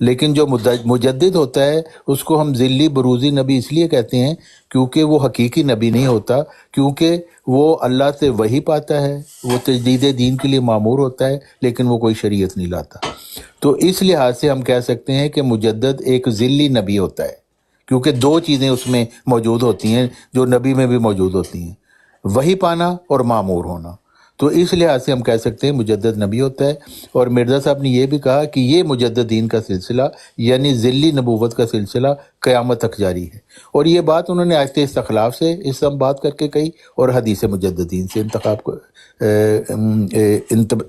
Speaker 4: لیکن جو مجدد ہوتا ہے اس کو ہم ذلی بروزی نبی اس لیے کہتے ہیں کیونکہ وہ حقیقی نبی نہیں ہوتا، کیونکہ وہ اللہ سے وحی پاتا ہے، وہ تجدید دین کے لیے مامور ہوتا ہے، لیکن وہ کوئی شریعت نہیں لاتا. تو اس لحاظ سے ہم کہہ سکتے ہیں کہ مجدد ایک ذلی نبی ہوتا ہے، کیونکہ 2 چیزیں اس میں موجود ہوتی ہیں جو نبی میں بھی موجود ہوتی ہیں، وحی پانا اور مامور ہونا. تو اس لحاظ سے ہم کہہ سکتے ہیں مجدد نبی ہوتا ہے. اور مرزا صاحب نے یہ بھی کہا کہ یہ مجددین کا سلسلہ یعنی ذلی نبوت کا سلسلہ قیامت تک جاری ہے. اور یہ بات انہوں نے آیت استخلاف سے استنباط کر کے کہی اور حدیث مجددین سے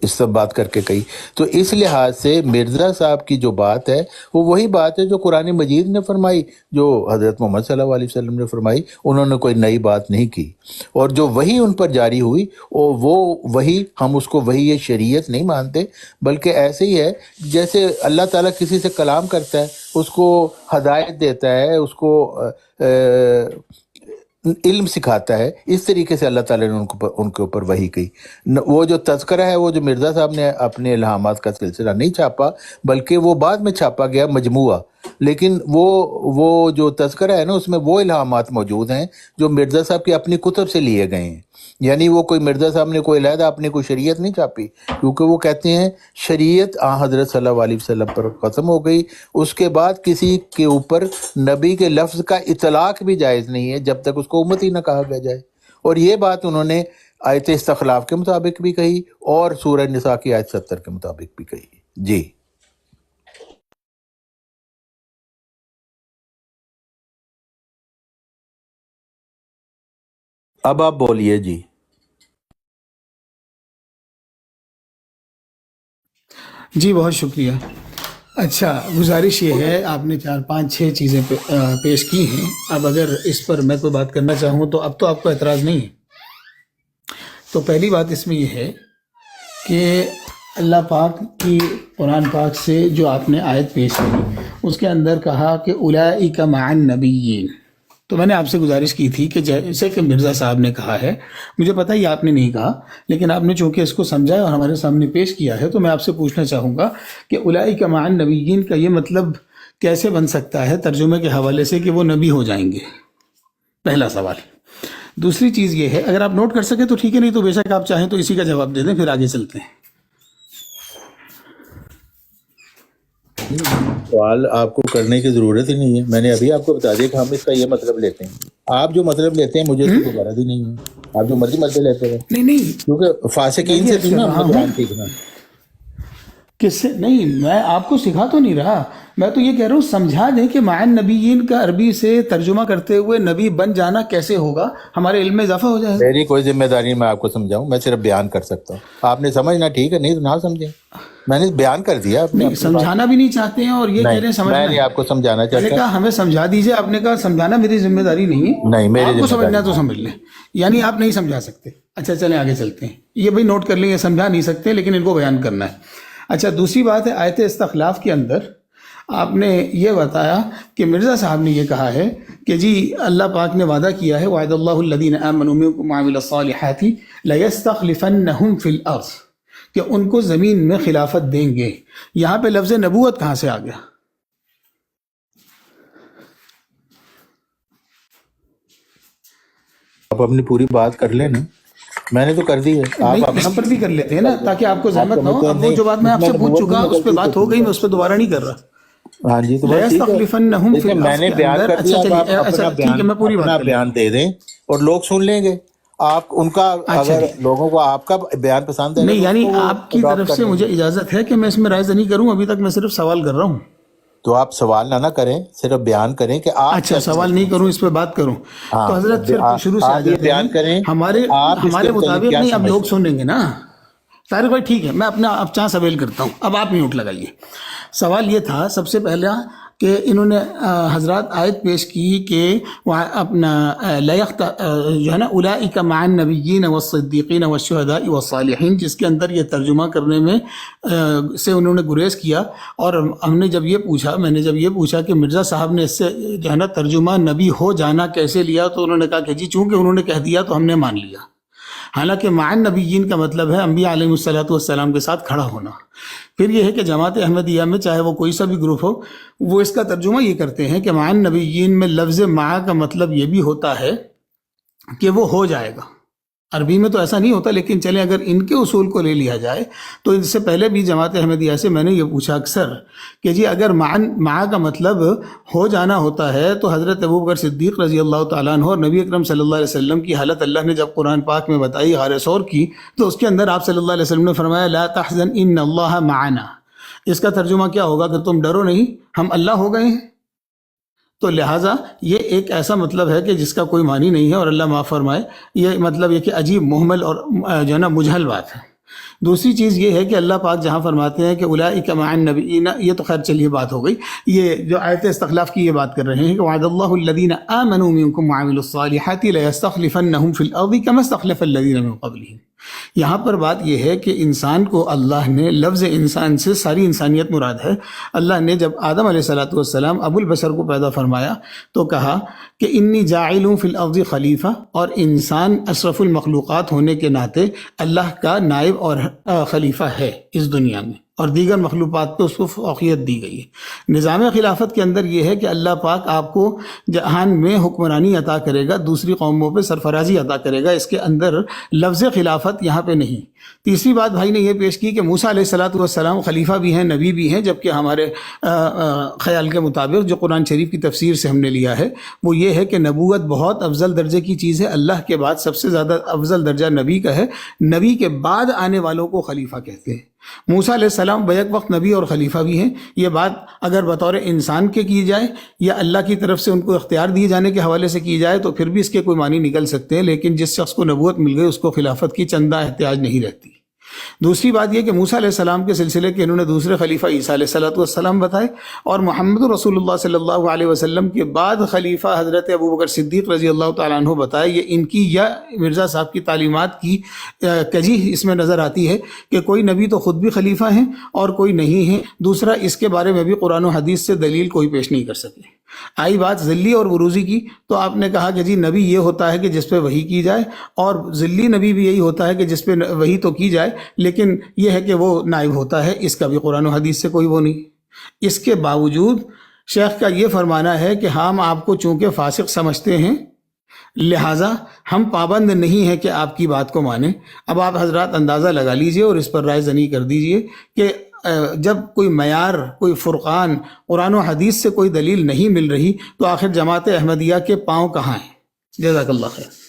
Speaker 4: استنباط کر کے کہی. تو اس لحاظ سے مرزا صاحب کی جو بات ہے وہ وہی بات ہے جو قرآن مجید نے فرمائی، جو حضرت محمد صلی اللہ علیہ وسلم نے فرمائی. انہوں نے کوئی نئی بات نہیں کی، اور جو وہی ان پر جاری ہوئی وہ وہی، ہم اس کو وہی یہ شریعت نہیں مانتے، بلکہ ایسے ہی ہے جیسے اللہ تعالیٰ کسی سے کلام کرتا ہے، اس کو ہدایت دیتا ہے، اس کو علم سکھاتا ہے. اس طریقے سے اللہ تعالیٰ نے ان کے اوپر وحی کی. وہ جو تذکرہ ہے وہ جو مرزا صاحب نے اپنے الہامات کا سلسلہ نہیں چھاپا، بلکہ وہ بعد میں چھاپا گیا مجموعہ. لیکن وہ جو تذکرہ ہے نا اس میں وہ الہامات موجود ہیں جو مرزا صاحب کی اپنی کتب سے لیے گئے ہیں. یعنی وہ کوئی مرزا صاحب نے کوئی علیحدہ اپنی کوئی شریعت نہیں چھاپی، کیونکہ وہ کہتے ہیں شریعت حضرت صلی اللہ علیہ وسلم پر ختم ہو گئی، اس کے بعد کسی کے اوپر نبی کے لفظ کا اطلاق بھی جائز نہیں ہے جب تک اس کو امتی نہ کہا گیا جائے. اور یہ بات انہوں نے آیت استخلاف کے مطابق بھی کہی اور سورہ نساء کی آیت 70 کے مطابق بھی کہی. جی اب آپ بولیے. جی
Speaker 7: جی بہت شکریہ. اچھا، گزارش یہ ہے، آپ نے 4 5 6 چیزیں پیش کی ہیں. اب اگر اس پر میں کوئی بات کرنا چاہوں تو اب تو آپ کو اعتراض نہیں ہے. تو پہلی بات اس میں یہ ہے کہ اللہ پاک کی قرآن پاک سے جو آپ نے آیت پیش کی اس کے اندر کہا کہ اولئک مع النبیین. تو میں نے آپ سے گزارش کی تھی کہ جیسے کہ مرزا صاحب نے کہا ہے، مجھے پتہ یہ آپ نے نہیں کہا، لیکن آپ نے چونکہ اس کو سمجھا اور ہمارے سامنے پیش کیا ہے تو میں آپ سے پوچھنا چاہوں گا کہ اولئک مع النبیین کا یہ مطلب کیسے بن سکتا ہے ترجمے کے حوالے سے کہ وہ نبی ہو جائیں گے؟ پہلا سوال. دوسری چیز یہ ہے، اگر آپ نوٹ کر سکیں تو ٹھیک ہے، نہیں تو بے شک آپ چاہیں تو اسی کا جواب دے دیں، پھر آگے چلتے ہیں.
Speaker 4: سوال آپ کو کرنے کی ضرورت ہی نہیں ہے، میں نے ابھی آپ کو بتا دیا کہ ہم اس کا یہ مطلب لیتے ہیں. آپ جو مطلب لیتے ہیں مجھے اس کی غرض ہی نہیں ہے، آپ جو مرضی مطلب لیتے ہیں.
Speaker 7: نہیں
Speaker 4: کیونکہ فاسقین سے بھی نا ہم قرآن سیکھنا.
Speaker 7: کس سے نہیں، میں آپ کو سکھا تو نہیں رہا، میں تو یہ کہہ رہا ہوں سمجھا دیں کہ مع النبیین کا عربی سے ترجمہ کرتے ہوئے نبی بن جانا کیسے ہوگا، ہمارے علم میں اضافہ ہو جائے گا.
Speaker 4: میری کوئی ذمہ داری میں آپ کو سمجھاؤں، میں صرف بیان کر سکتا ہوں. آپ نے سمجھنا ٹھیک ہے، نہیں تو نہ سمجھیں. میں نے بیان کر دیا.
Speaker 7: نہیں سمجھانا بھی نہیں چاہتے ہیں اور یہ کہہ رہے ہیں سمجھنا.
Speaker 4: میں نہیں آپ کو سمجھانا
Speaker 7: میں نے
Speaker 4: چاہتا.
Speaker 7: کہا ہمیں سمجھا دیجئے، آپ نے کہا سمجھانا میری ذمہ داری نہیں ہے.
Speaker 4: نہیں، میری
Speaker 7: آپ کو
Speaker 4: ذمہ
Speaker 7: سمجھنا
Speaker 4: داری.
Speaker 7: تو سمجھ لیں، یعنی آپ نہیں سمجھا سکتے. اچھا چلیں آگے چلتے ہیں. یہ بھائی نوٹ کر لیں، یہ سمجھا نہیں سکتے لیکن ان کو بیان کرنا ہے. اچھا، دوسری بات ہے آیت استخلاف کے اندر آپ نے یہ بتایا کہ مرزا صاحب نے یہ کہا ہے کہ جی اللہ پاک نے وعدہ کیا ہے وعد اللہ الذین آمنوا منکم وعملوا الصالحات لیستخلفنہم فی الارض، کہ ان کو زمین میں خلافت دیں گے۔ یہاں پہ لفظ نبوت کہاں سے آ گیا؟
Speaker 4: آپ اپنی پوری بات کر لیں نا، میں نے تو کر دی ہے، آپ
Speaker 7: نہیں، یہاں پر بھی کر لیتے ہیں نا تاکہ آپ کو زحمت نہ ہو۔ اب وہ جو بات میں آپ سے پوچھ چکا اس پہ بات ہو گئی، میں اس پہ دوبارہ نہیں کر رہا۔
Speaker 4: ہاں جی، تو بس ٹھیک ہے،
Speaker 7: لیستخلفنہم فی
Speaker 4: میں نے
Speaker 7: الارض کے
Speaker 4: بیان
Speaker 7: اندر،
Speaker 4: کر دیا،
Speaker 7: اچھا
Speaker 4: اب آپ
Speaker 7: چلیے، اچھا
Speaker 4: اپنا
Speaker 7: ٹھیک ہے، میں پوری بات کر لیتا
Speaker 4: بیان دے دیں اور لوگ سن لیں گے۔ آپ ان کا اگر لوگوں کو آپ کا بیان پسند ہے
Speaker 7: نہیں، یعنی آپ کی طرف سے مجھے اجازت ہے کہ میں اس میں رائے نہیں کروں، ابھی تک میں صرف سوال کر رہا ہوں۔
Speaker 4: تو آپ سوال نہ کریں، صرف بیان کریں کہ آپ
Speaker 7: اچھا، سوال نہیں کروں، اس پہ بات کروں تو حضرت پھر شروع سے آ
Speaker 4: آپ یہ
Speaker 7: جاتے
Speaker 4: بیان
Speaker 7: ہیں
Speaker 4: کریں
Speaker 7: ہمارے
Speaker 4: کے
Speaker 7: مطابق۔
Speaker 4: کیا
Speaker 7: نہیں، اب لوگ
Speaker 4: سمجھتے
Speaker 7: سنیں گے نا طارق بھائی، ٹھیک ہے، میں اپنا اب چانس اویل کرتا ہوں، اب آپ میوٹ لگائیے۔ سوال یہ تھا سب سے پہلا کہ انہوں نے حضرات آیت پیش کی کہ اپنا جو ہے نا اولئک مع النبیین والصدیقین والشہداء والصالحین، جس کے اندر یہ ترجمہ کرنے میں سے انہوں نے گریز کیا، اور میں نے جب یہ پوچھا کہ مرزا صاحب نے اس سے جو ہے نا ترجمہ نبی ہو جانا کیسے لیا، تو انہوں نے کہا کہ جی چونکہ انہوں نے کہہ دیا تو ہم نے مان لیا۔ حالانکہ مع النبیین کا مطلب ہے انبیاء علیہ السلام کے ساتھ کھڑا ہونا۔ پھر یہ ہے کہ جماعت احمدیہ میں چاہے وہ کوئی سا بھی گروپ ہو، وہ اس کا ترجمہ یہ کرتے ہیں کہ مع النبیین میں لفظ مع کا مطلب یہ بھی ہوتا ہے کہ وہ ہو جائے گا۔ عربی میں تو ایسا نہیں ہوتا، لیکن چلیں اگر ان کے اصول کو لے لیا جائے تو اس سے پہلے بھی جماعت احمدیہ سے میں نے یہ پوچھا اکثر کہ جی اگر مع کا مطلب ہو جانا ہوتا ہے تو حضرت ابوبکر صدیق رضی اللہ تعالیٰ عنہ اور نبی اکرم صلی اللہ علیہ وسلم کی حالت اللہ نے جب قرآن پاک میں بتائی غار ثور کی، تو اس کے اندر آپ صلی اللہ علیہ وسلم نے فرمایا لا تحزن ان اللہ معنا۔ اس کا ترجمہ کیا ہوگا کہ تم ڈرو نہیں، ہم اللہ ہو گئے ہیں۔ تو لہٰذا یہ ایک ایسا مطلب ہے کہ جس کا کوئی معنی نہیں ہے، اور اللہ معاف فرمائے، یہ مطلب یہ کہ عجیب محمل اور جو ہے نا مجہل بات ہے۔ دوسری چیز یہ ہے کہ اللہ پاک جہاں فرماتے ہیں کہ اولئک مع النبیین، یہ تو خیر چلیے بات ہو گئی، یہ جو آیت استخلاف کی یہ بات کر رہے ہیں کہ وعد اللہ الذین آمنوا منکم وعملوا الصالحات لیستخلفنہم فی الارض کما استخلف الذین من قبلہم۔ یہاں پر بات یہ ہے کہ انسان کو اللہ نے، لفظ انسان سے ساری انسانیت مراد ہے، اللہ نے جب آدم علیہ السلام ابو البشر کو پیدا فرمایا تو کہا کہ انی جاعل فی الارض خلیفہ، اور انسان اشرف المخلوقات ہونے کے ناطے اللہ کا نائب اور خلیفہ ہے اس دنیا میں، اور دیگر مخلوقات کو اس کو فوقیت دی گئی ہے۔ نظام خلافت کے اندر یہ ہے کہ اللہ پاک آپ کو جہان میں حکمرانی عطا کرے گا، دوسری قوموں پہ سرفرازی عطا کرے گا، اس کے اندر لفظ خلافت یہاں پہ نہیں۔ تیسری بات بھائی نے یہ پیش کی کہ موسیٰ علیہ السلام خلیفہ بھی ہیں، نبی بھی ہیں، جبکہ ہمارے خیال کے مطابق جو قرآن شریف کی تفسیر سے ہم نے لیا ہے وہ یہ ہے کہ نبوت بہت افضل درجے کی چیز ہے، اللہ کے بعد سب سے زیادہ افضل درجہ نبی کا ہے، نبی کے بعد آنے والوں کو خلیفہ کہتے ہیں۔ موسیٰ علیہ السلام بیک وقت نبی اور خلیفہ بھی ہیں۔ یہ بات اگر بطور انسان کے کی جائے یا اللہ کی طرف سے ان کو اختیار دیے جانے کے حوالے سے کی جائے تو پھر بھی اس کے کوئی معنی نکل سکتے ہیں، لیکن جس شخص کو نبوت مل گئی اس کو خلافت کی چندہ احتیاج نہیں رہتی۔ دوسری بات یہ کہ موسیٰ علیہ السلام کے سلسلے کے انہوں نے دوسرے خلیفہ عیسیٰ علیہ السلام بتائے، اور محمد رسول اللہ صلی اللہ علیہ وسلم کے بعد خلیفہ حضرت ابوبکر صدیق رضی اللہ تعالیٰ عنہ بتائے۔ یہ ان کی یا مرزا صاحب کی تعلیمات کی کجی اس میں نظر آتی ہے کہ کوئی نبی تو خود بھی خلیفہ ہیں اور کوئی نہیں ہے۔ دوسرا، اس کے بارے میں بھی قرآن و حدیث سے دلیل کوئی پیش نہیں کر سکے۔ آئی بات ذلی اور بروزی کی، تو آپ نے کہا کہ جی نبی یہ ہوتا ہے کہ جس پہ وحی کی جائے، اور ذلی نبی بھی یہی ہوتا ہے کہ جس پہ وحی تو کی جائے لیکن یہ ہے کہ وہ نائب ہوتا ہے، اس کا بھی قرآن و حدیث سے کوئی وہ نہیں۔ اس کے باوجود شیخ کا یہ فرمانا ہے کہ ہم آپ کو چونکہ فاسق سمجھتے ہیں لہٰذا ہم پابند نہیں ہیں کہ آپ کی بات کو مانیں۔ اب آپ حضرات اندازہ لگا لیجئے اور اس پر رائے زنی کر دیجئے کہ جب کوئی معیار، کوئی فرقان، قرآن و حدیث سے کوئی دلیل نہیں مل رہی تو آخر جماعت احمدیہ کے پاؤں کہاں ہیں؟ جزاک اللہ خیر۔